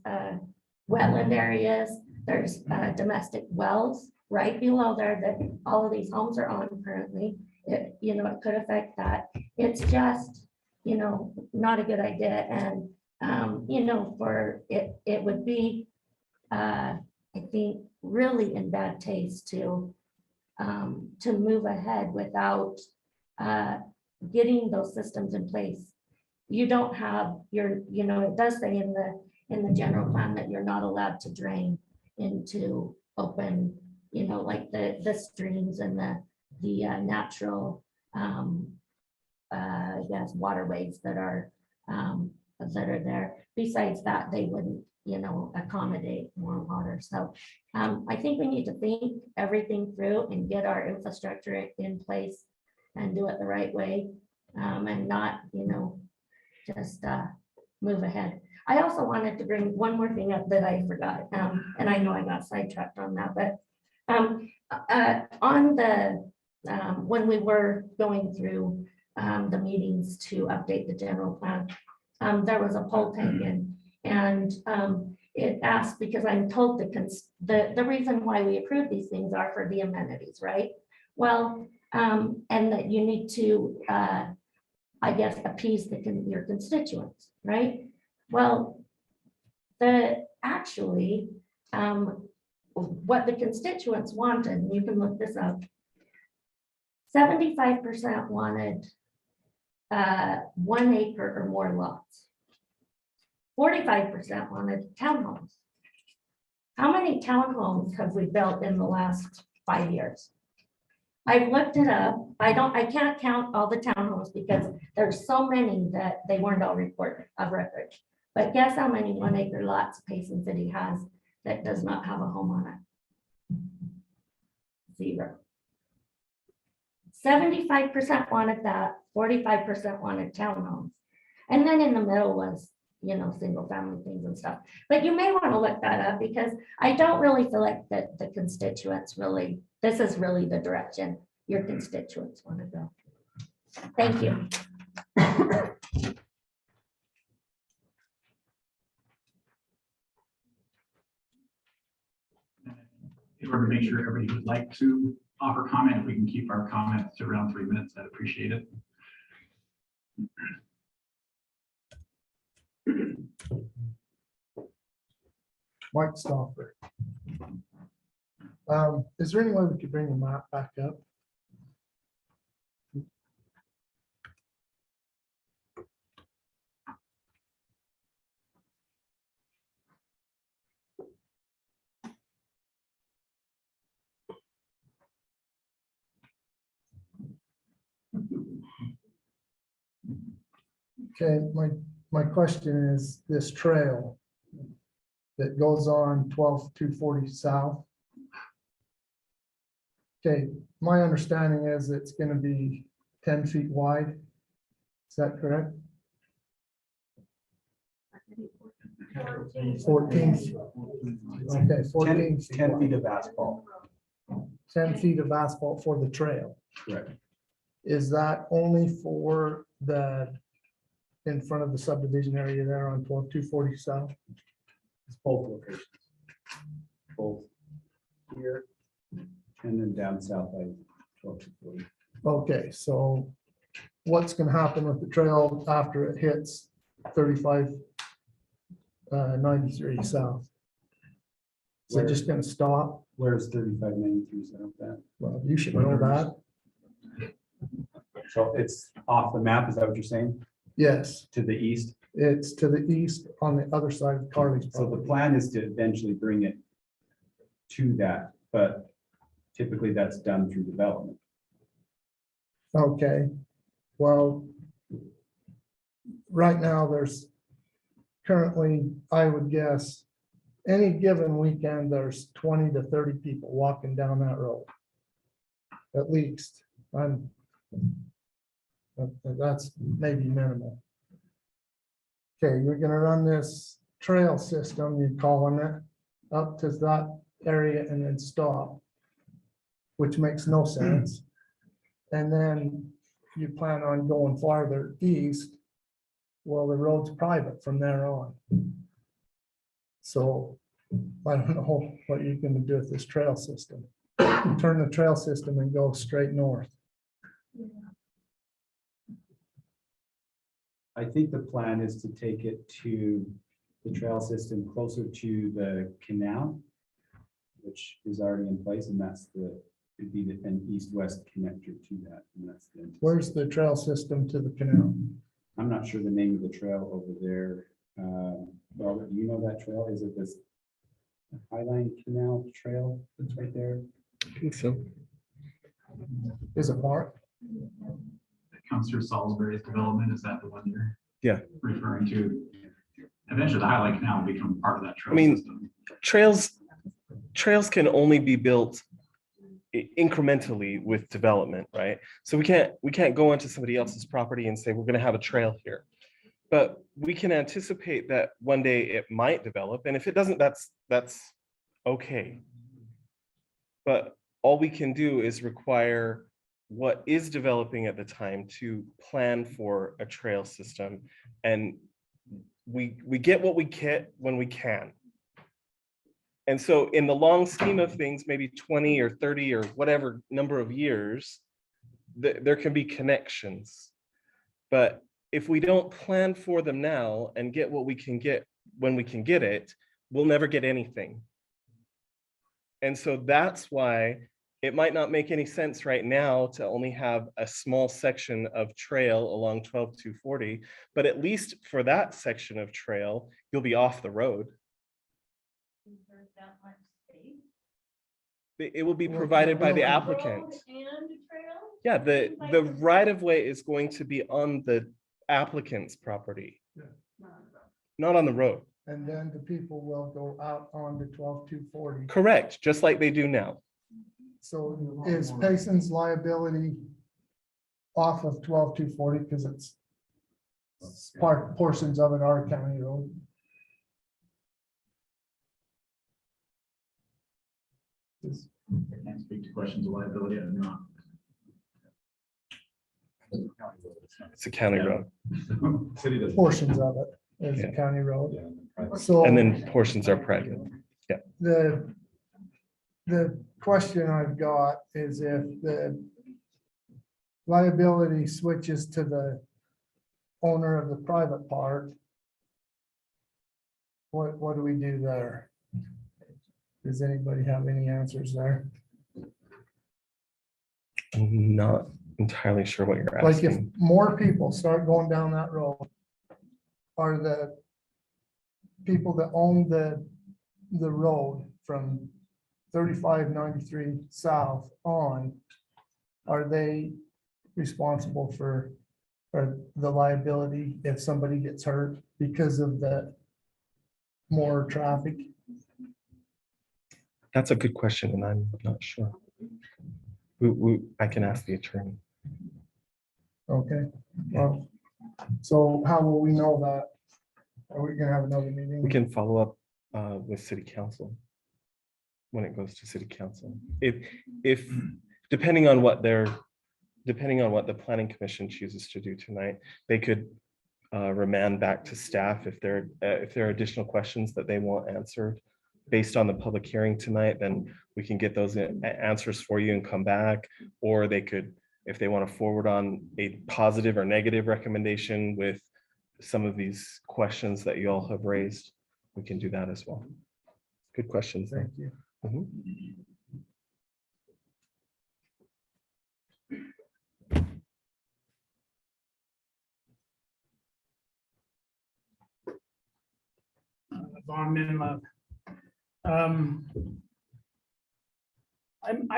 wetland areas, there's domestic wells right below there that all of these homes are on currently. It could affect that. It's just, not a good idea. And, it would be, I think, really in bad taste to move ahead without getting those systems in place. You don't have it does say in the general plan that you're not allowed to drain into open, like the streams and the natural I guess, waterways that are there. Besides that, they wouldn't, accommodate more water. So I think we need to think everything through and get our infrastructure in place and do it the right way, and not, just move ahead. I also wanted to bring one more thing up that I forgot, and I know I got sidetracked on that, but on the, when we were going through the meetings to update the general plan, there was a poll taken, and it asked, because I'm told the reason why we approve these things are for the amenities, right? Well, and that you need to, I guess, appease your constituents, right? Well, actually, what the constituents wanted, and you can look this up, 75% wanted 1 acre or more lots. 45% wanted townhomes. How many townhomes have we built in the last 5 years? I've looked it up. I can't count all the townhomes because there's so many that they weren't all recorded of record. But guess how many 1 acre lots Payson City has that does not have a home on it? 0. 75% wanted that, 45% wanted townhomes. And then in the middle was, single family things and stuff. But you may want to look that up, because I don't really feel like that the constituents really, this is really the direction your constituents want to go. Thank you. In order to make sure everybody would like to offer comment, if we can keep our comments to around 3 minutes, I'd appreciate it. Mike Stoffer. Is there any way we could bring the map back up? Okay, my question is this trail that goes on 12-240 south. Okay, my understanding is it's going to be 10 feet wide. Is that correct? 14. Okay, 14 feet 10 wide. feet of asphalt. 10 feet of asphalt for the trail. Correct. Is that only for in front of the subdivision area there on 12-240 south? It's both locations. Both here and then down south by 12-40. Okay, so what's gonna happen with the trail after it hits 3593 south? Is it just gonna stop? Where's 3593 south at? Well, you should know that. So it's off the map, is that what you're saying? Yes, To the east? it's to the east on the other side of Carly's So the property. plan is to eventually bring it to that, but typically that's done through development. Okay, well, right now there's currently, I would guess, any given weekend, there's 20 to 30 people walking down that road. At least, that's maybe minimal. Okay, you're gonna run this trail system, you're calling it, up to that area and then stop, which makes no sense. And then you plan on going farther east. Well, the road's private from there on. So I don't know what you're gonna do with this trail system. Turn the trail system and go straight north. I think the plan is to take it to the trail system closer to the canal, which is already in place, and that's it'd be an east-west connector to that. And that's Where's the trail system to the canal? I'm not sure the name of the trail over there. Robert, do you know that trail? Is it this Highline Canal Trail that's right there? I think so. Is it marked? comes through Salisbury's development, is that the one you're? Yeah. Referring to? Eventually, the Highlight Canal will become part of that trail I mean, system. Trails can only be built incrementally with development, right? So we can't go onto somebody else's property and say, we're gonna have a trail here. But we can anticipate that one day it might develop, and if it doesn't, that's okay. But all we can do is require what is developing at the time to plan for a trail system. And we get what we get when we can. And so in the long scheme of things, maybe 20 or 30 or whatever number of years, there can be connections. But if we don't plan for them now and get what we can get when we can get it, we'll never get anything. And so that's why it might not make any sense right now to only have a small section of trail along 12240, but at least for that section of trail, you'll be off the road. It will be provided by the applicant. Yeah, the right of way is going to be on the applicant's property, not on the road. And then the people will go out on the 12240. Correct, just like they do now. So is Payson's liability off of 12240 because it's portions of it are county road? I can't speak to questions of liability, I'm not. It's a county road. Portions of it is a county road. So. And then portions are private. The question I've got is if the liability switches to the owner of the private part, what do we do there? Does anybody have any answers there? I'm not entirely sure what you're Like if asking. more people start going down that road, are the people that own the road from 3593 south on, are they responsible for the liability if somebody gets hurt because of the more traffic? That's a good question, and I'm not sure. I can ask the attorney. Okay, well, so how will we know that? Are we gonna have another meeting? We can follow up with city council when it goes to city council. If depending on what the planning commission chooses to do tonight, they could remand back to staff if there are additional questions that they want answered based on the public hearing tonight. Then we can get those answers for you and come back, or they could, if they want to forward on a positive or negative recommendation with some of these questions that you all have raised, we can do that as well. Good questions. Thank you. Mhm. Von Minlove. I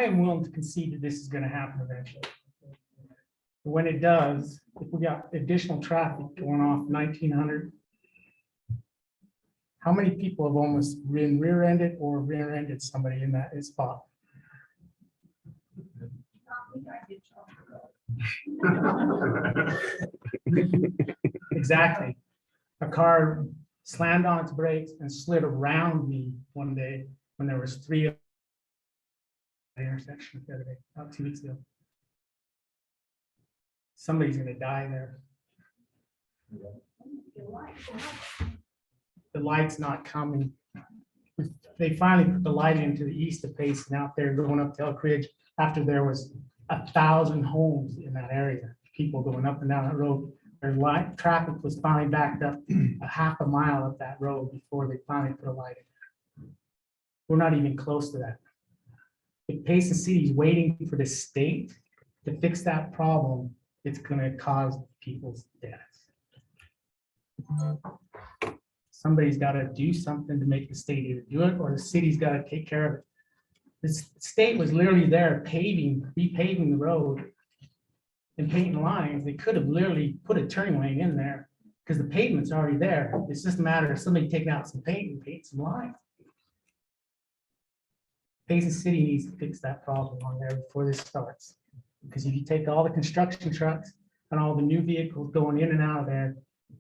am willing to concede that this is going to happen eventually. When it does, if we got additional traffic going off 1900, how many people have almost been rear-ended or rear-ended somebody in that spot? Exactly. A car slammed on its brakes and slid around me one day when there was 3 at the intersection the other day, about 2 weeks ago. Somebody's gonna die there. The light's not coming. They finally put the light into the east of Payson out there going up to Elk Ridge after there was 1,000 homes in that area, people going up and down that road. Their light traffic was finally backed up a half a mile up that road before they finally put a light in. We're not even close to that. If Payson City is waiting for the state to fix that problem, it's gonna cause people's deaths. Somebody's gotta do something to make the state either do it or the city's gotta take care of it. This state was literally there repaving the road and painting lines, they could have literally put a turning lane in there because the pavement's already there. It's just a matter of somebody taking out some paint and paint some lines. Payson City needs to fix that problem on there before this starts. Because if you take all the construction trucks and all the new vehicles going in and out of there,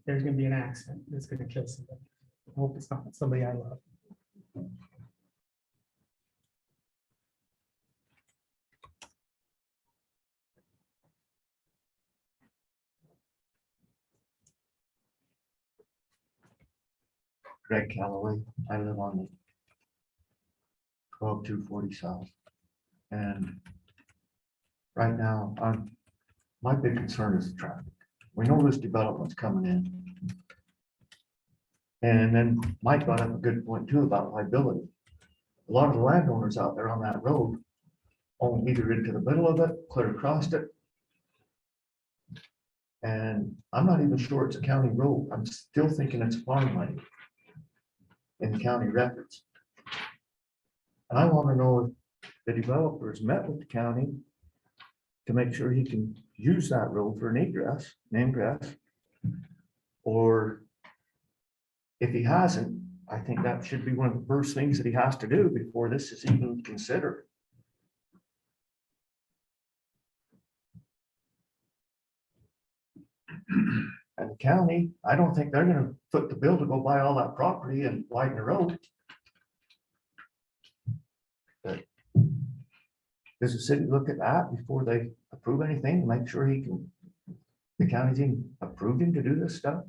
there's gonna be an accident that's gonna kill somebody. I hope it's not somebody I love. Greg Calloway, I live on the 12240 South. And right now, my big concern is the traffic. We know this development's coming in. And then Mike brought up a good point too about liability. A lot of the landowners out there on that road own either into the middle of it, clear across it. And I'm not even sure it's a county road. I'm still thinking it's farm land in the county records. And I want to know if the developers met with the county to make sure he can use that road for an egress, an ingress. Or if he hasn't, I think that should be one of the first things that he has to do before this is even considered. And the county, I don't think they're gonna foot the bill to go buy all that property and widen the road. But does the city look at that before they approve anything, to make sure he can, the county's even approved him to do this stuff?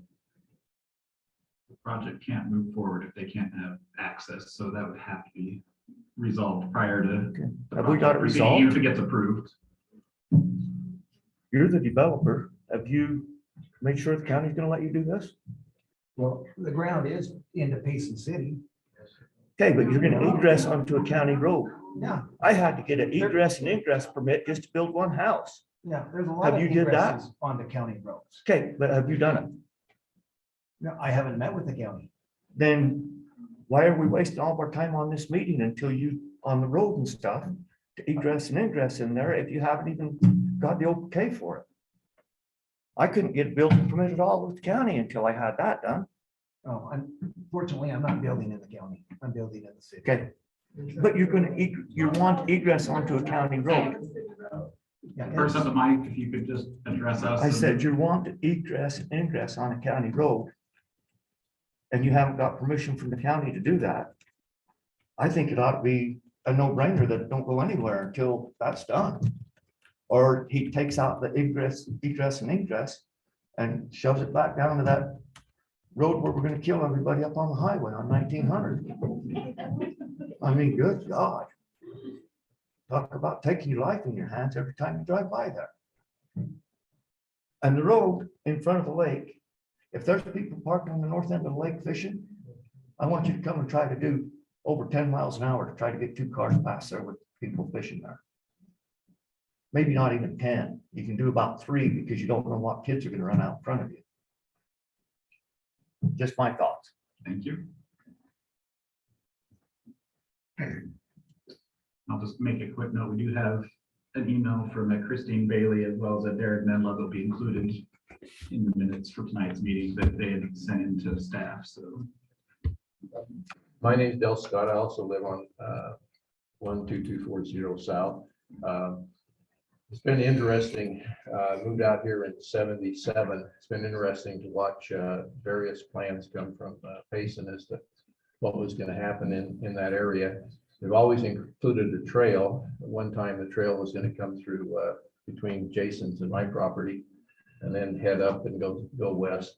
The project can't move forward if they can't have access, so that would have to be resolved prior to. the Have we got it project proceeding, even resolved? If it gets approved. You're the developer. Have you made sure the county's gonna let you do this? Well, the ground is into Payson City. Okay, but you're gonna egress onto a county road. Yeah, I had to get an egress and ingress permit just to build one house. yeah, there's a lot Have of you did that? egresses on the county roads. Okay, but have you done it? No, I haven't met with the county. Then why are we wasting all of our time on this meeting until you, on the road and stuff, to egress and ingress in there if you haven't even got the okay for it? I couldn't get a building permit at all with the county until I had that done. Oh, unfortunately, I'm not building in the county. I'm building in the city. Okay, but you're gonna, you want egress onto a county road. Yeah, First up, the mic, if you could just address us. I said you want egress and ingress on a county road. And you haven't got permission from the county to do that. I think it ought to be a no-brainer that it don't go anywhere until that's done. Or he takes out the egress and ingress and shoves it back down to that road where we're gonna kill everybody up on the highway on 1900. I mean, good God. Talk about taking your life in your hands every time you drive by there. And the road in front of the lake, if there's people parking on the north end of the lake fishing, I want you to come and try to do over 10 miles an hour to try to get 2 cars past there with people fishing there. Maybe not even 10. You can do about 3 because you don't know what kids are going to run out in front of you. Just my thoughts. Thank you. I'll just make a quick note. We do have an email from Christine Bailey as well as a Derek Medlove that'll be included in the minutes for tonight's meeting that they had sent in to staff, so. My name is Del Scott. I also live on 12240 South. It's been interesting. Moved out here in '77. It's been interesting to watch various plans come from Payson as to what was going to happen in that area. They've always included a trail. At one time, the trail was going to come through between Jason's and my property, and then head up and go west.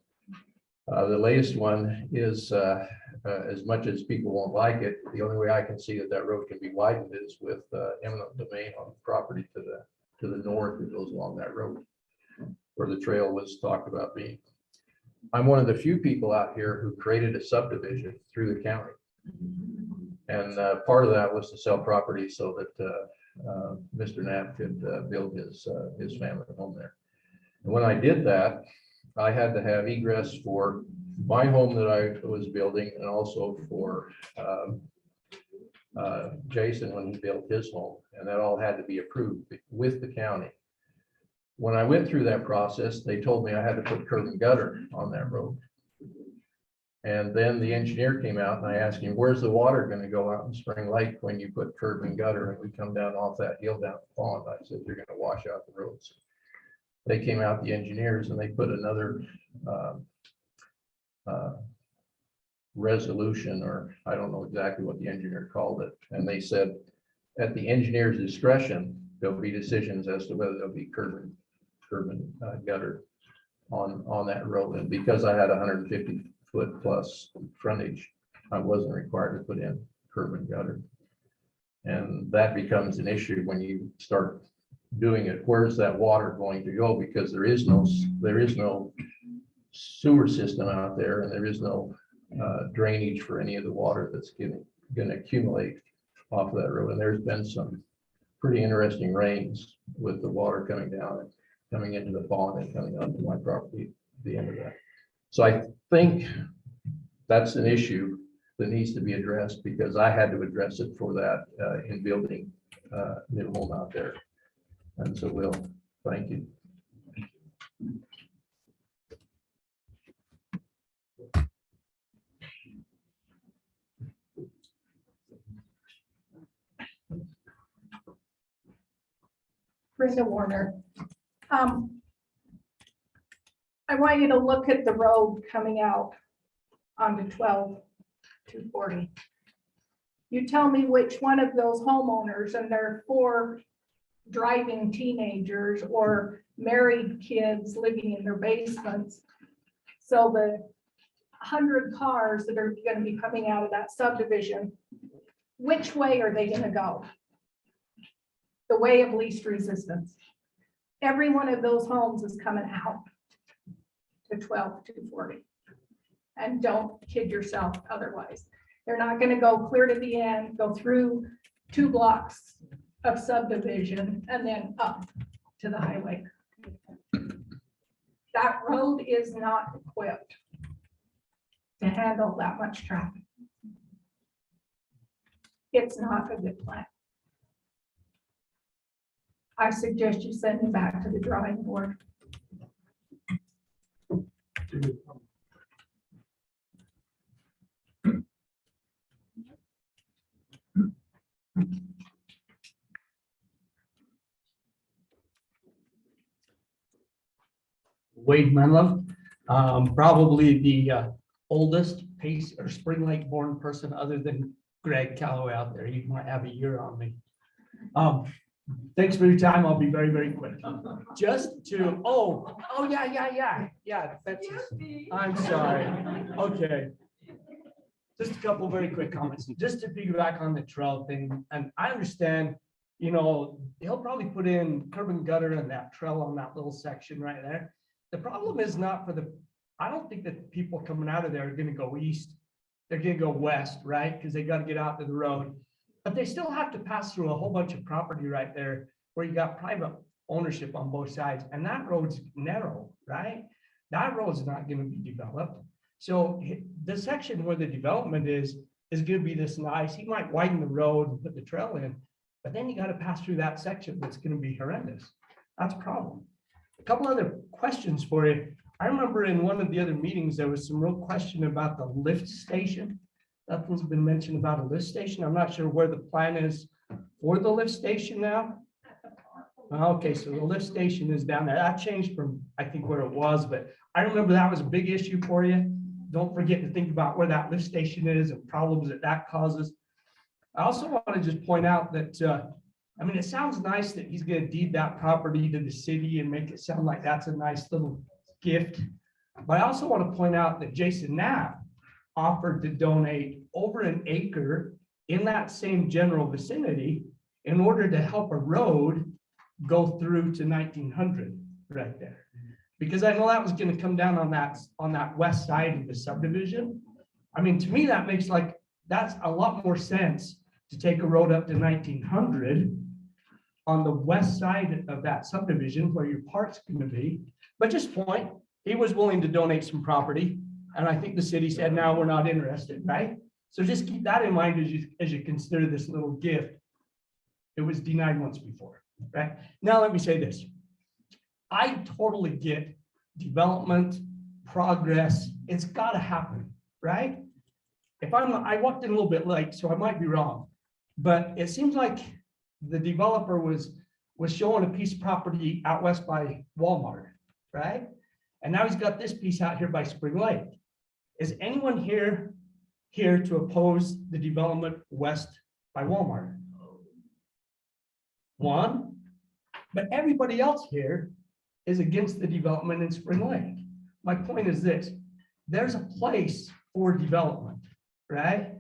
The latest one is, as much as people won't like it, the only way I can see that road can be widened is with eminent domain on property to the north that goes along that road, where the trail was talked about being. I'm one of the few people out here who created a subdivision through the county. And part of that was to sell property so that Mr. Knapp could build his family home there. And when I did that, I had to have egress for my home that I was building and also for Jason when he built his home. And that all had to be approved with the county. When I went through that process, they told me I had to put curb and gutter on that road. And then the engineer came out and I asked him, where's the water gonna go out in Spring Lake when you put curb and gutter and we come down off that hill down the pond? I said, you're gonna wash out the roads. They came out, the engineers, and they put another resolution, or I don't know exactly what the engineer called it. And they said, at the engineer's discretion, there'll be decisions as to whether there'll be curb and gutter on that road. And because I had 150-foot plus frontage, I wasn't required to put in curb and gutter. And that becomes an issue when you start doing it. Where's that water going to go? Because there is no sewer system out there, and there is no drainage for any of the water that's going to accumulate off of that road. And there's been some pretty interesting rains with the water coming down and coming into the pond and coming onto my property at the end of that. So I think that's an issue that needs to be addressed, because I had to address it for that in building new home out there. And so Will, thank you. Brenda Warner. I want you to look at the road coming out onto 12-240. You tell me which one of those homeowners, and there are 4 driving teenagers or married kids living in their basements. So the 100 cars that are going to be coming out of that subdivision, which way are they going to go? The way of least resistance. Every one of those homes is coming out to 12-240. And don't kid yourself otherwise. They're not going to go clear to the end, go through 2 blocks of subdivision and then up to the highway. That road is not equipped to handle that much traffic. It's not a good plan. I suggest you send it back to the drawing board. Wade Menlove, probably the oldest Pace or Spring Lake born person other than Greg Calloway out there. You might have a year on me. Thanks for your time. I'll be very, very quick. Just to, yeah. I'm sorry. Okay. Just a couple very quick comments. Just to piggyback on the trail thing, and I understand, you know, he'll probably put in curb and gutter and that trail on that little section right there. The problem is not for the, I don't think that people coming out of there are going to go east. They're going to go west, right? Because they got to get out to the road. But they still have to pass through a whole bunch of property right there where you got private ownership on both sides. And that road's narrow, right? That road's not going to be developed. So the section where the development is going to be this nice. He might widen the road and put the trail in, but then you got to pass through that section that's going to be horrendous. That's a problem. A couple other questions for you. I remember in one of the other meetings, there was some real question about the lift station. Nothing's been mentioned about a lift station. I'm not sure where the plan is for the lift station now. Okay, so the lift station is down there. That changed from, I think, where it was, but I remember that was a big issue for you. Don't forget to think about where that lift station is and problems that that causes. I also want to just point out that, I mean, it sounds nice that he's going to deed that property to the city and make it sound like that's a nice little gift. But I also want to point out that Jason Knapp offered to donate over an acre in that same general vicinity in order to help a road go through to 1900 right there. Because I know that was going to come down on that west side of the subdivision. I mean, to me, that makes like, that's a lot more sense to take a road up to 1900 on the west side of that subdivision where your park's going to be. But just point, he was willing to donate some property. And I think the city said, no, we're not interested, right? So just keep that in mind as you consider this little gift. It was denied once before, right? Now let me say this. I totally get development, progress, it's gotta happen, right? If I walked in a little bit late, so I might be wrong, but it seems like the developer was showing a piece of property out west by Walmart, right? And now he's got this piece out here by Spring Lake. Is anyone here to oppose the development west by Walmart? One, but everybody else here is against the development in Spring Lake. My point is this, there's a place for development, right?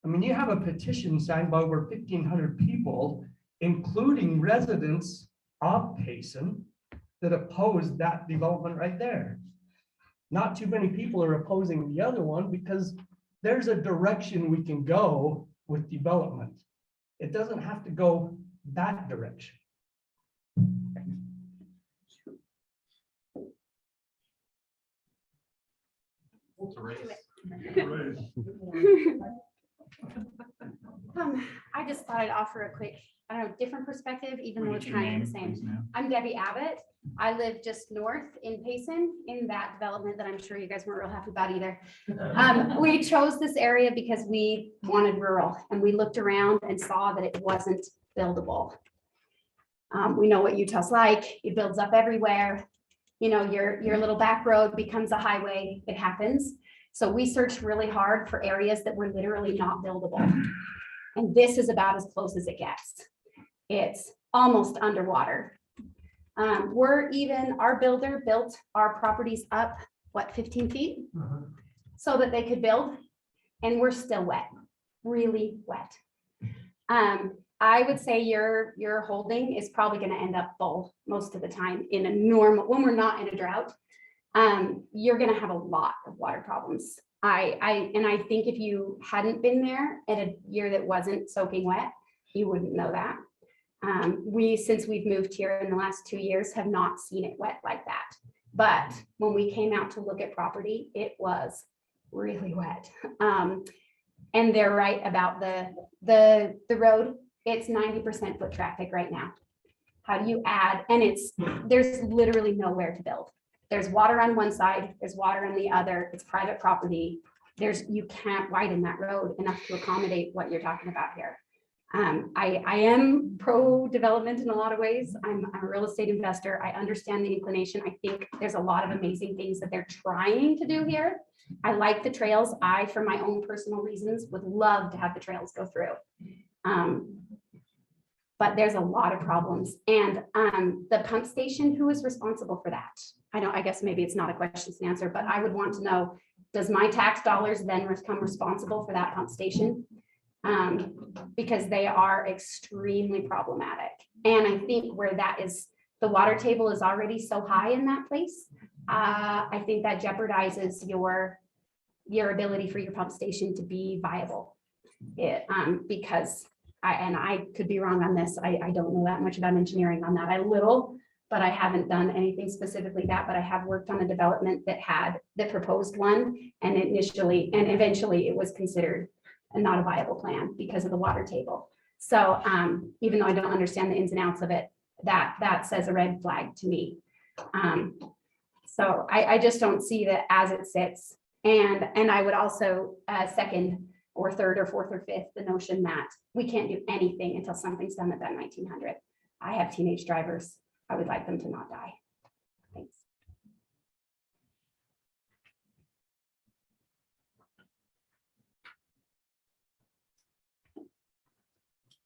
I mean, you have a petition signed by over 1,500 people, including residents of Payson, that oppose that development right there. Not too many people are opposing the other one because there's a direction we can go with development. It doesn't have to go that direction. I just thought I'd offer a quick, I don't know, different perspective, even though Will you it's get your kind of name, the same. please, ma'am? I'm Debbie Abbott. I live just north in Payson, in that development that I'm sure you guys weren't real happy about either. We chose this area because we wanted rural, and we looked around and saw that it wasn't buildable. We know what Utah's like. It builds up everywhere. You know, your little back road becomes a highway. It happens. So we searched really hard for areas that were literally not buildable. And this is about as close as it gets. It's almost underwater. Our builder built our properties up, what, 15 feet? So that they could build, and we're still wet, really wet. I would say your holding is probably gonna end up full most of the time in a normal, when we're not in a drought. You're gonna have a lot of water problems. I think if you hadn't been there at a year that wasn't soaking wet, you wouldn't know that. Since we've moved here in the last 2 years, have not seen it wet like that. But when we came out to look at property, it was really wet. And they're right about the road. It's 90% foot traffic right now. How do you add? And there's literally nowhere to build. There's water on one side, there's water on the other, it's private property. You can't widen that road enough to accommodate what you're talking about here. I am pro-development in a lot of ways. I'm a real estate investor. I understand the inclination. I think there's a lot of amazing things that they're trying to do here. I like the trails. For my own personal reasons, would love to have the trails go through. But there's a lot of problems. And the pump station, who is responsible for that? I guess maybe it's not a question to answer, but I would want to know, does my tax dollars then become responsible for that pump station? Because they are extremely problematic. And I think where that is, the water table is already so high in that place. I think that jeopardizes your ability for your pump station to be viable. Because I could be wrong on this. I don't know that much about engineering on that. But I haven't done anything specifically that, but I have worked on a development that proposed one, and eventually it was considered not a viable plan because of the water table. So even though I don't understand the ins and outs of it, that says a red flag to me. So I just don't see that as it sits. And I would also second or third or fourth or fifth the notion that we can't do anything until something's done at that 1900. I have teenage drivers. I would like them to not die. Thanks.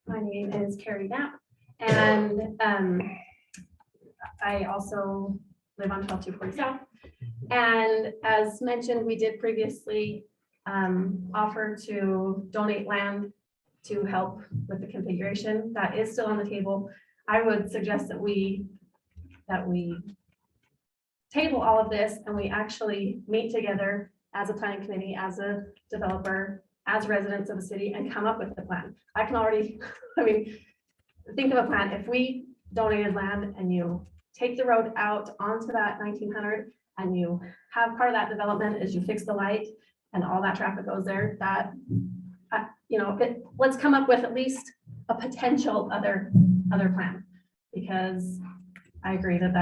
My name is Carrie Knapp, and I also live on 12240 South. And as mentioned, we did previously offer to donate land to help with the configuration. That is still on the table. I would suggest that we table all of this and we actually meet together as a planning committee, as a developer, as residents of the city, and come up with the plan. I can already, think of a plan. If we donated land and you take the road out onto that 1900 and you have part of that development is you fix the light and all that traffic goes there, that, let's come up with at least a potential other plan, because I agree that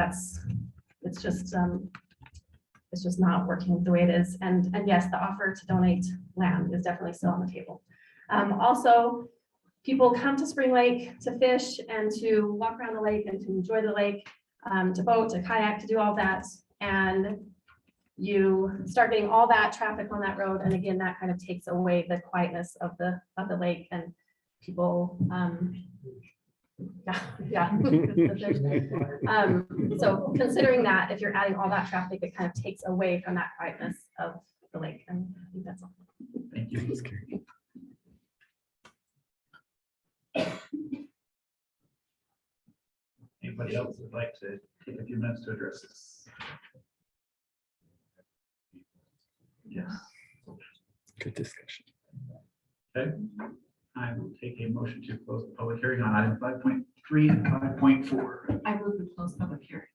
it's just not working the way it is. And yes, the offer to donate land is definitely still on the table. Also, people come to Spring Lake to fish and to walk around the lake and to enjoy the lake, to boat, to kayak, to do all that. And you start getting all that traffic on that road. And again, that kind of takes away the quietness of the lake and people, yeah. So considering that, if you're adding all that traffic, it kind of takes away from that quietness of the lake. And I think that's all. Thank you. Anybody else would like to take a few minutes to address this? Yes. Good discussion. Okay, I will take a motion to close the public hearing on item 5.3 and 5.4. I move to close public hearing.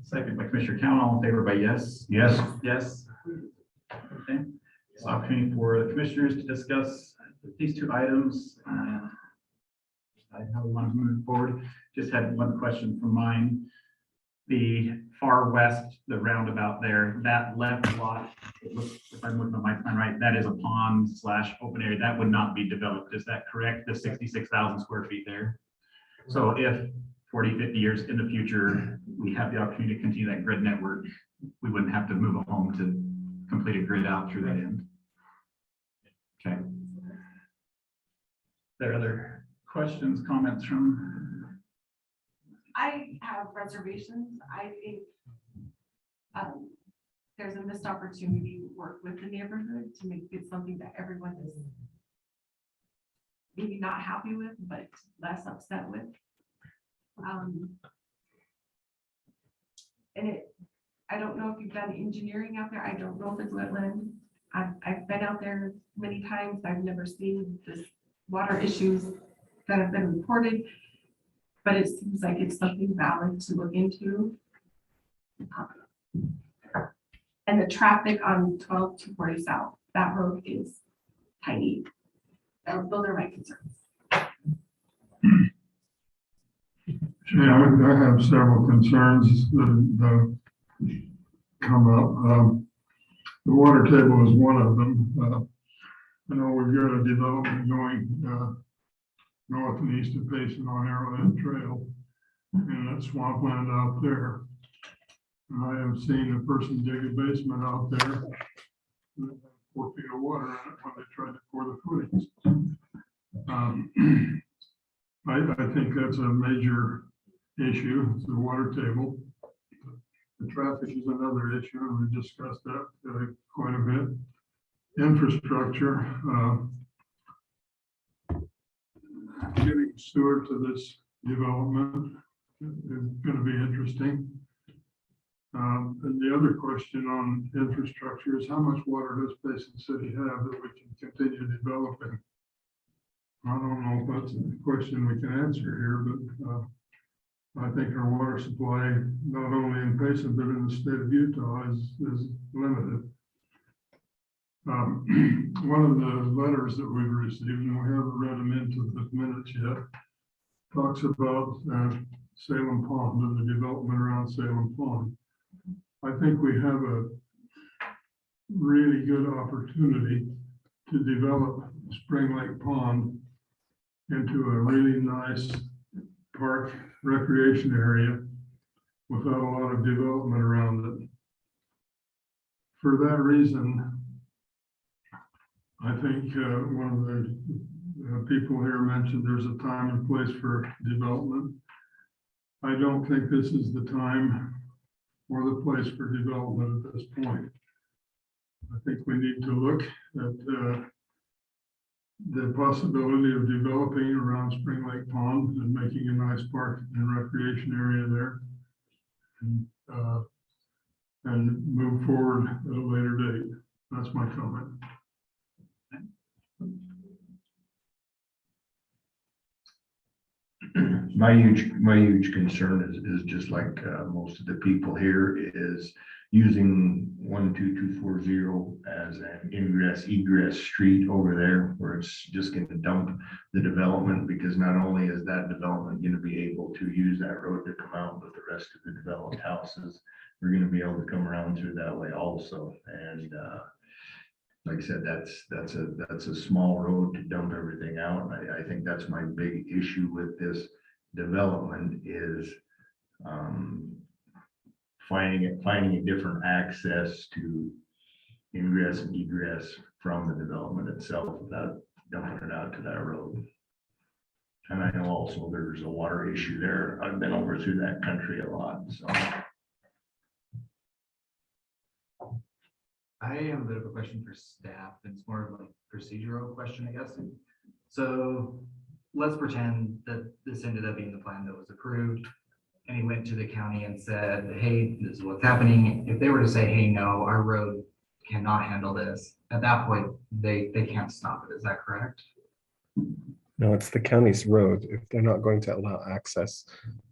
Second by Commissioner Cowan, all in favor by yes? Yes. Yes. Okay, it's an opportunity for the commissioners to discuss these two items. How we want to move forward. Just had one question from mine. The far west, the roundabout there, that left lot, it looks, if I'm looking at my plan right, that is a pond / open area. That would not be developed. Is that correct? The 66,000 square feet there. So if 40, 50 years in the future, we have the opportunity to continue that grid network, we wouldn't have to move a home to complete a grid out through that end. Okay. There are other questions, comments from? I have reservations. I think there's a missed opportunity to work with the neighborhood to make it something that everyone is maybe not happy with, but less upset with. And I don't know if you've done engineering out there. I don't know if it's wetland. I've been out there many times. I've never seen this water issues that have been reported. But it seems like it's something valid to look into. And the traffic on 12-240 South, that road is tiny. Those are my concerns. Yeah, I have several concerns that come up. The water table is one of them. I know we've got a development going north and east of Payson on Arrowhead Trail, and that swampland out there. And I have seen a person dig a basement out there, 4 feet of water in it when they tried to pour the footings. I think that's a major issue, it's the water table. The traffic is another issue, and we discussed that quite a bit. Infrastructure, getting sewer to this development is going to be interesting. And the other question on infrastructure is how much water does Payson City have that we can continue developing? I don't know if that's a question we can answer here, but I think our water supply, not only in Payson, but in the state of Utah is limited. One of the letters that we've received, and we haven't read them into the minutes yet, talks about Salem Pond and the development around Salem Pond. I think we have a really good opportunity to develop Spring Lake Pond into a really nice park recreation area without a lot of development around it. For that reason, I think one of the people here mentioned there's a time and place for development. I don't think this is the time or the place for development at this point. I think we need to look at the possibility of developing around Spring Lake Pond and making a nice park and recreation area there. And move forward at a later date. That's my comment. My huge concern is just like most of the people here is using 12240 as an ingress egress street over there where it's just going to dump the development, because not only is that development going to be able to use that road to come out, but the rest of the developed houses are going to be able to come around through that way also. And like I said, that's a small road to dump everything out. And I think that's my big issue with this development is finding a different access to ingress and egress from the development itself without dumping it out to that road. And I know also there's a water issue there. I've been over through that country a lot, so. I have a bit of a question for staff, and it's more of a procedural question, I guess. So let's pretend that this ended up being the plan that was approved, and he went to the county and said, hey, this is what's happening. If they were to say, hey, no, our road cannot handle this, at that point, they can't stop it. Is that correct? No, it's the county's road. If they're not going to allow access,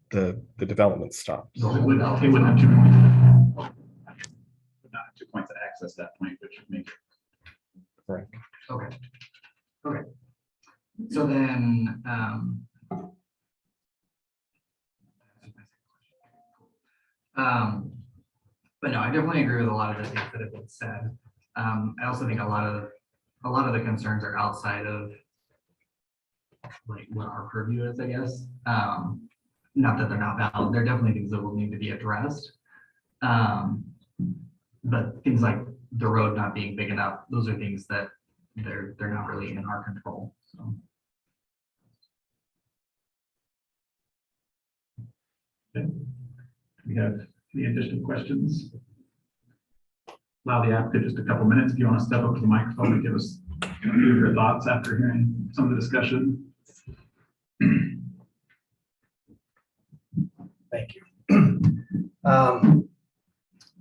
the development stops. So it wouldn't have 2 points. Not 2 points of access at that point, which would make. Right. Okay. Okay. So then, but no, I definitely agree with a lot of the things that have been said. I also think a lot of the concerns are outside of like what our purview is, I guess. Not that they're not valid. They're definitely things that will need to be addressed. But things like the road not being big enough, those are things that they're not really in our control. So. Okay. We have any additional questions? Allow the applicant just a couple minutes. If you want to step up to the microphone and give us your thoughts after hearing some of the discussion. Thank you.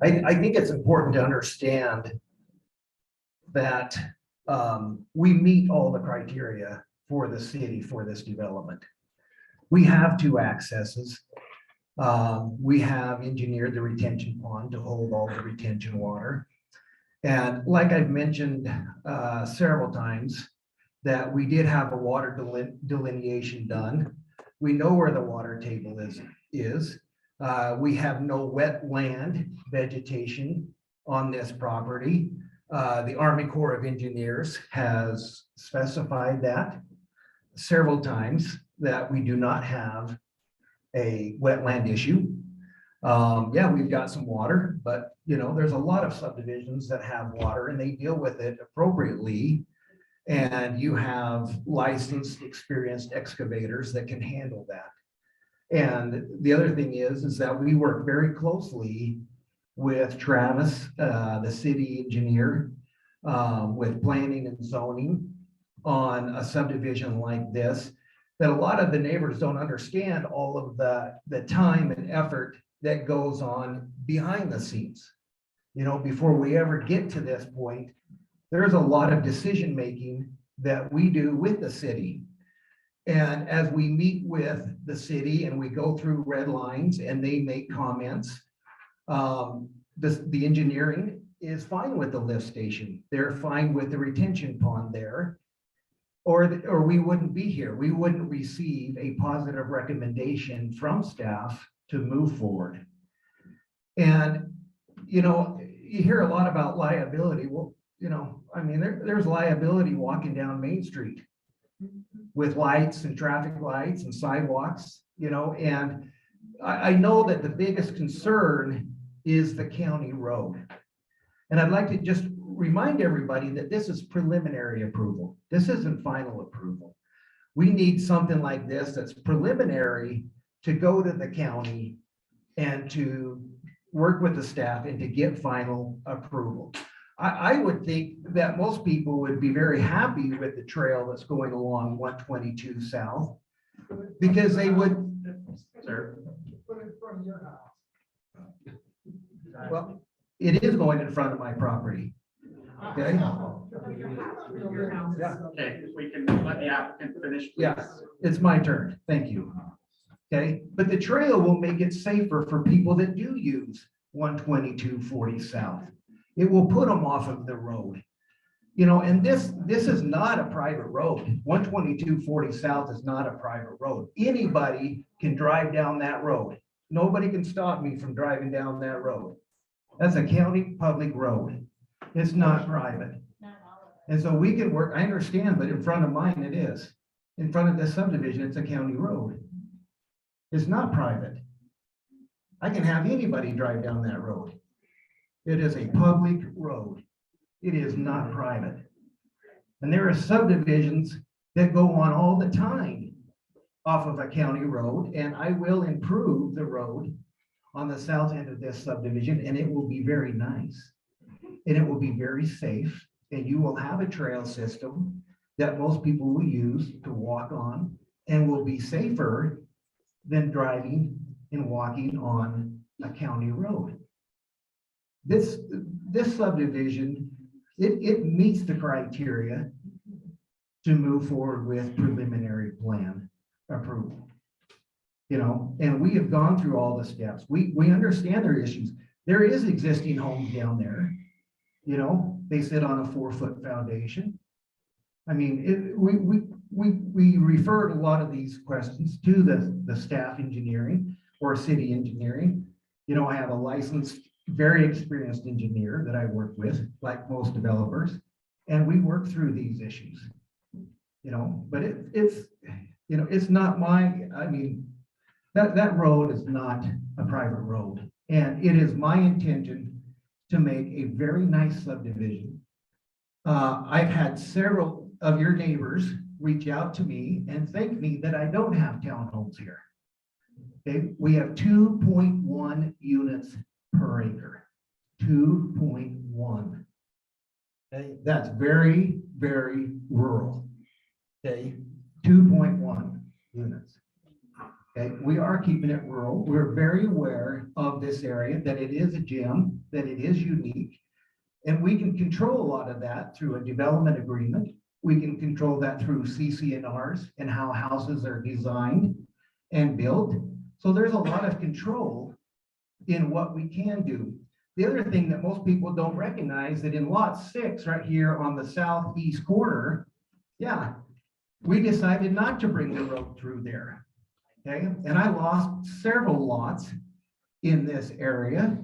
I think it's important to understand that we meet all the criteria for the city for this development. We have 2 accesses. We have engineered the retention pond to hold all the retention water. And like I've mentioned several times, that we did have a water delineation done. We know where the water table is. We have no wetland vegetation on this property. The Army Corps of Engineers has specified that several times, that we do not have a wetland issue. Yeah, we've got some water, but there's a lot of subdivisions that have water and they deal with it appropriately. And you have licensed, experienced excavators that can handle that. And the other thing is that we work very closely with Travis, the city engineer, with planning and zoning on a subdivision like this, that a lot of the neighbors don't understand all of the time and effort that goes on behind the scenes. Before we ever get to this point, there's a lot of decision-making that we do with the city. And as we meet with the city and we go through red lines and they make comments, the engineering is fine with the lift station. They're fine with the retention pond there, or we wouldn't be here. We wouldn't receive a positive recommendation from staff to move forward. And, you hear a lot about liability. Well, there's liability walking down Main Street with lights and traffic lights and sidewalks, and I know that the biggest concern is the county road. And I'd like to just remind everybody that this is preliminary approval. This isn't final approval. We need something like this that's preliminary to go to the county and to work with the staff and to get final approval. I would think that most people would be very happy with the trail that's going along 122 South, because they would. Sir? Put it in front of your house. Well, it is going in front of my property. Okay? Yeah. Okay, if we can let the applicant finish. Please. Yeah, it's my turn. Thank you. Okay, but the trail will make it safer for people that do use 12240 south. It will put them off of the road. You know, and this is not a private road. 12240 south is not a private road. Anybody can drive down that road. Nobody can stop me from driving down that road. That's a county public road. It's not private. And so we can work, I understand, but in front of mine it is. In front of this subdivision, it's a county road. It's not private. I can have anybody drive down that road. It is a public road. It is not private. And there are subdivisions that go on all the time off of a county road, and I will improve the road on the south end of this subdivision, and it will be very nice. And it will be very safe, and you will have a trail system that most people will use to walk on and will be safer than driving and walking on a county road. This subdivision, it meets the criteria to move forward with preliminary plan approval. You know, and we have gone through all the steps. We understand their issues. There is existing homes down there. You know, they sit on a 4-foot foundation. I mean, we referred a lot of these questions to the staff engineering or city engineering. You know, I have a licensed, very experienced engineer that I work with, like most developers, and we work through these issues. You know, but it's you know, it's not I mean, that road is not a private road, and it is my intention to make a very nice subdivision. I've had several of your neighbors reach out to me and thank me that I don't have townhomes here. Okay, we have 2.1 units per acre, 2.1. Okay, that's very, very rural. Okay, 2.1 units. Okay, we are keeping it rural. We're very aware of this area, that it is a gem, that it is unique. And we can control a lot of that through a development agreement. We can control that through CC&Rs and how houses are designed and built. So there's a lot of control in what we can do. The other thing that most people don't recognize, that in lot 6 right here on the southeast corner, yeah, we decided not to bring the road through there. Okay, and I lost several lots in this area.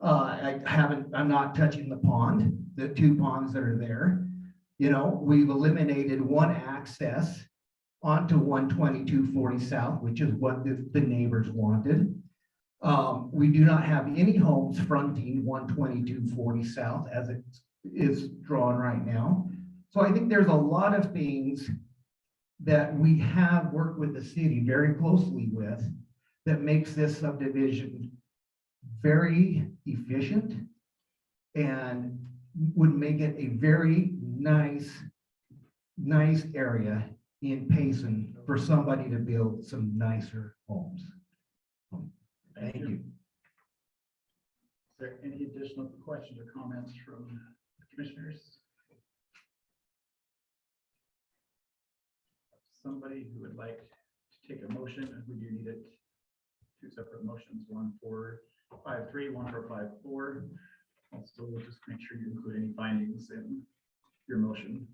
I'm not touching the pond, the 2 ponds that are there. You know, we've eliminated one access onto 12240 south, which is what the neighbors wanted. We do not have any homes fronting 12240 south as it is drawn right now. So I think there's a lot of things that we have worked with the city very closely with that makes this subdivision very efficient and would make it a very nice area in Payson for somebody to build some nicer homes. Thank you. Is there any additional questions or comments from the commissioners? Somebody who would like to take a motion, and we do need it, 2 separate motions, one for 5.3, one for 5.4. Also, we'll just make sure you include any findings in your motion.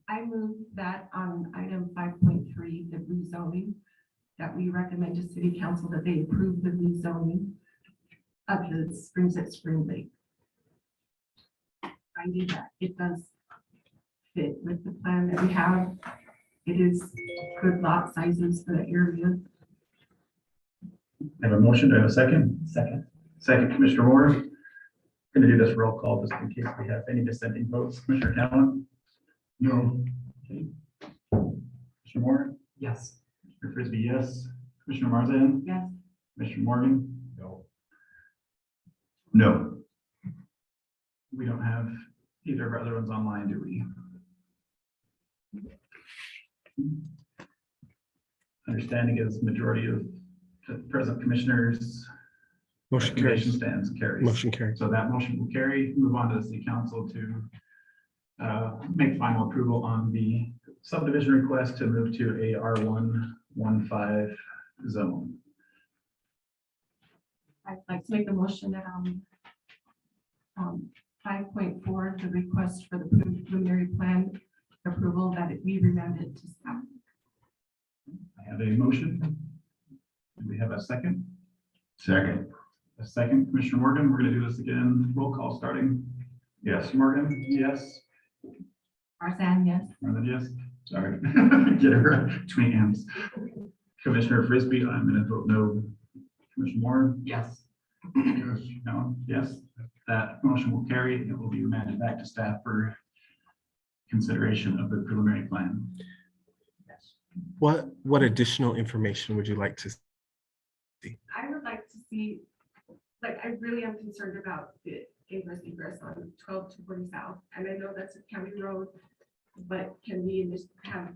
I move that on item 5.3, the rezoning, that we recommend to city council that they approve the rezoning of the Springs at Spring Lake. I need that. It does fit with the plan that we have. It is good lot sizes for the area. I have a motion. Do I have a second? Second. Second, Commissioner Moore. Going to do this roll call just in case we have any dissenting votes. Commissioner Talon? No. Okay. Commissioner Moore? Yes. Commissioner Frisbee, yes. Commissioner Marzan? Yes. Commissioner Morgan? No. No. We don't have either of our other ones online, do we? Understanding is majority of the present commissioners. Motion recommendation carries. Stands carries. Motion carries. So that motion will carry. Move on to the city council to make final approval on the subdivision request to move to a R115 zone. I'd like to make the motion that 5.4, the request for the preliminary plan approval, that it be remanded to staff. I have a motion. Do we have a second? Second. A second, Commissioner Morgan. We're going to do this again. Roll call starting. Yes. Morgan, yes. Tarzan, yes. Marlon, yes. Sorry. Get it right between hands. Commissioner Frisbee, I'm going to vote no. Commissioner Moore? Yes. Yes. No, yes. That motion will carry. It will be remanded back to staff for consideration of the preliminary plan. What additional information would you like to see? I would like to see, like, I really am concerned about the ingress egress on 12-240 South. And I know that's a county road, but can we have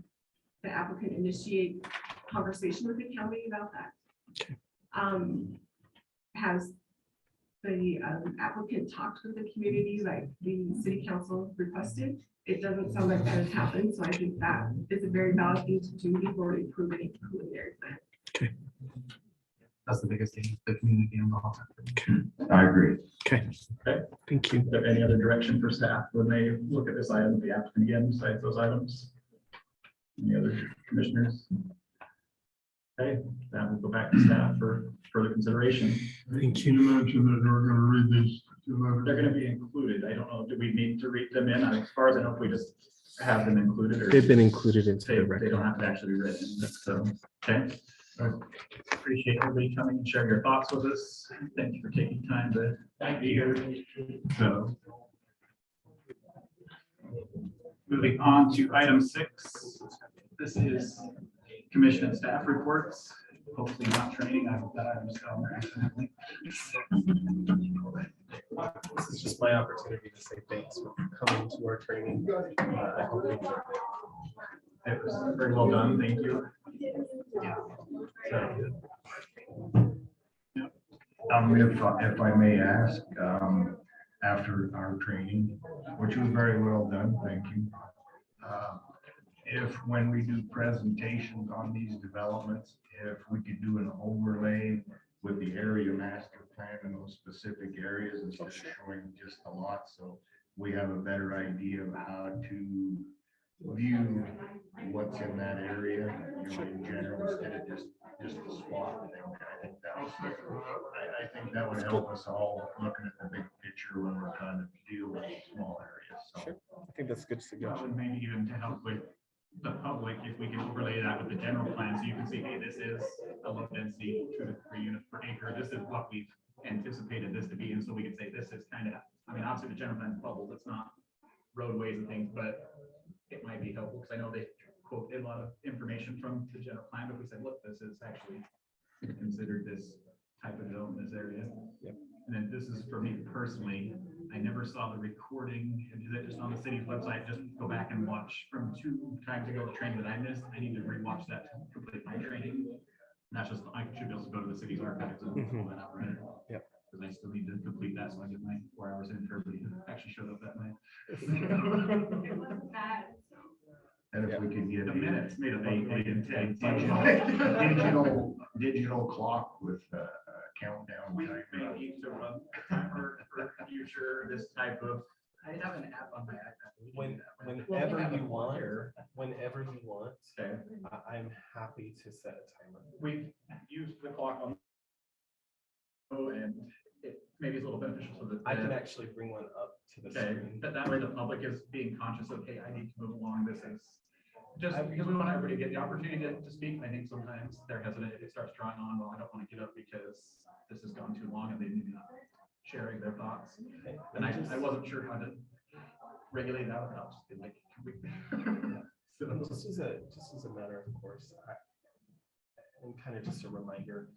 the applicant initiate conversation with the county about that? Okay. Has the applicant talked with the community like the city council requested? It doesn't sound like that has happened, so I think that is a very valid thing to do before we approve any preliminary plan. Okay. That's the biggest thing, the community involved. I agree. Okay. Okay. Thank you. Is there any other direction for staff when they look at this item, the applicant again, besides those items? Any other commissioners? Okay, that will go back to staff for further consideration. Thank You you. mentioned that you're gonna read these two letters. They're going to be included. I don't know, do we need to read them in? As far as I know, if we just have them included or They've been included into they the they record. don't have to actually be written. So, okay. Appreciate everybody coming and sharing your thoughts with us. Thank you for taking time to be here. So, moving on to item 6. This is commission and staff reports. Hopefully not training. I hope that I was on there accidentally. This is just my opportunity to say thanks for coming to our training. I hope you enjoyed it. It was very well done. Thank you. So, If I may ask, after our training, which was very well done, thank you. If when we do presentations on these developments, if we could do an overlay with the area master plan in those specific areas instead of showing just a lot, so we have a better idea of how to view what's in that area, you know, in general, instead of just a spot thing. I think that would help us all looking at the big picture when we're trying to deal with small areas. So I think that's a good suggestion. maybe even to help with the public, if we can overlay that with the general plan, so you can see, hey, this is a low density 2 to 3 units per acre. This is what we've anticipated this to be. And so we can say, this is kind of, I mean, obviously the general plan is bubbles, it's not roadways and things, but it might be helpful because I know they quote a lot of information from the general plan, but we said, look, this is actually considered this type of zone in this area. Yep. And then this is for me personally, I never saw the recording. Is it just on the city's website? Just go back and watch from 2 times ago, the training that I missed. I need to rewatch that to complete my training. And that's just, I should be able to go to the city's archives and pull that out, right? Yep. Because I still need to complete that, so I get my 4 hours in for everybody who actually showed up that night. It was bad. and if we could get The minutes made of 8, 8, and 10. digital clock with a countdown. We type may of- need to run for future, this type of, I have an app on my iPad. We can do that, right? Whenever you want, whenever you want, Okay. I'm happy to set a timer. We used the clock on. And it maybe it's a little beneficial so that. I can actually bring one up to the Okay, screen. that way the public is being conscious of, hey, I need to move along, this is. Just because we want everybody to get the opportunity to speak, I think sometimes they're hesitant if it starts drawing on, well, I don't want to get up because this has gone too long and they need not sharing their thoughts. And I wasn't sure how to regulate that without just being like, can we? So, Just as a matter of course, and kind of just a reminder,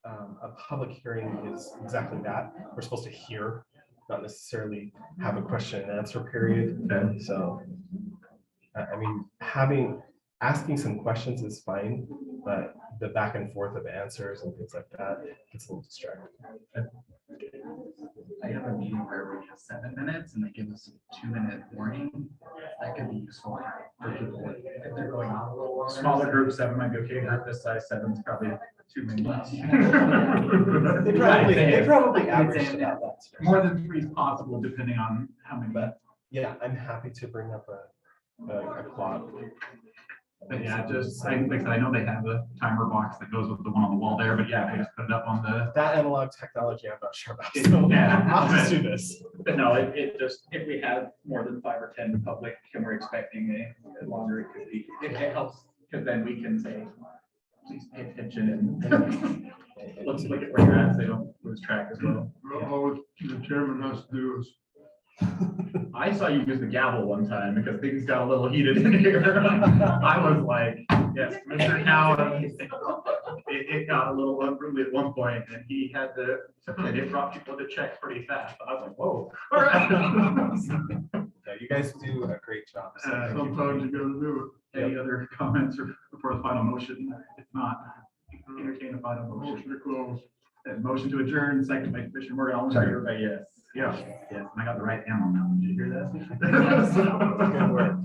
a public hearing is exactly that. We're supposed to hear, not necessarily have a question and answer period. Okay. So, I mean, asking some questions is fine, but the back and forth of answers and things like that, it's a little distracting. I have a meeting where we have 7 minutes and they give us a 2-minute warning. That could be useful for people if they're going on a little longer. Smaller group, 7 might be okay. Group this size, 7 is probably too many. They probably average about that. More than 3 is possible, depending on how many. But yeah, I'm happy to bring up a clock. But yeah, just, I know they have a timer box that goes with the one on the wall there, but yeah, if we just put it up on the. That analog technology, I'm not sure about. So Yeah. I'll just do this. But no, it just, if we have more than 5 or 10 public and we're expecting a longer, it could be, it helps, because then we can say, please pay attention and let's look at where you're at, so they don't lose track as well. All the chairman has to do is I saw you use the gavel one time because things got a little heated in here. I was like, yes, Mr. Cowan. It got a little unruly at one point and he had to, and it brought people to check pretty fast. I was like, whoa. All right. Yeah, you guys do a great job. So thank you. sometimes you gotta do Any other comments or before the final motion? If not, entertain a final it. motion. Motion to close. And motion to adjourn, second by Commissioner Morgan, all in favor, yes. Yeah, yes, and I got the right hand on that one. Did you hear that? Good work.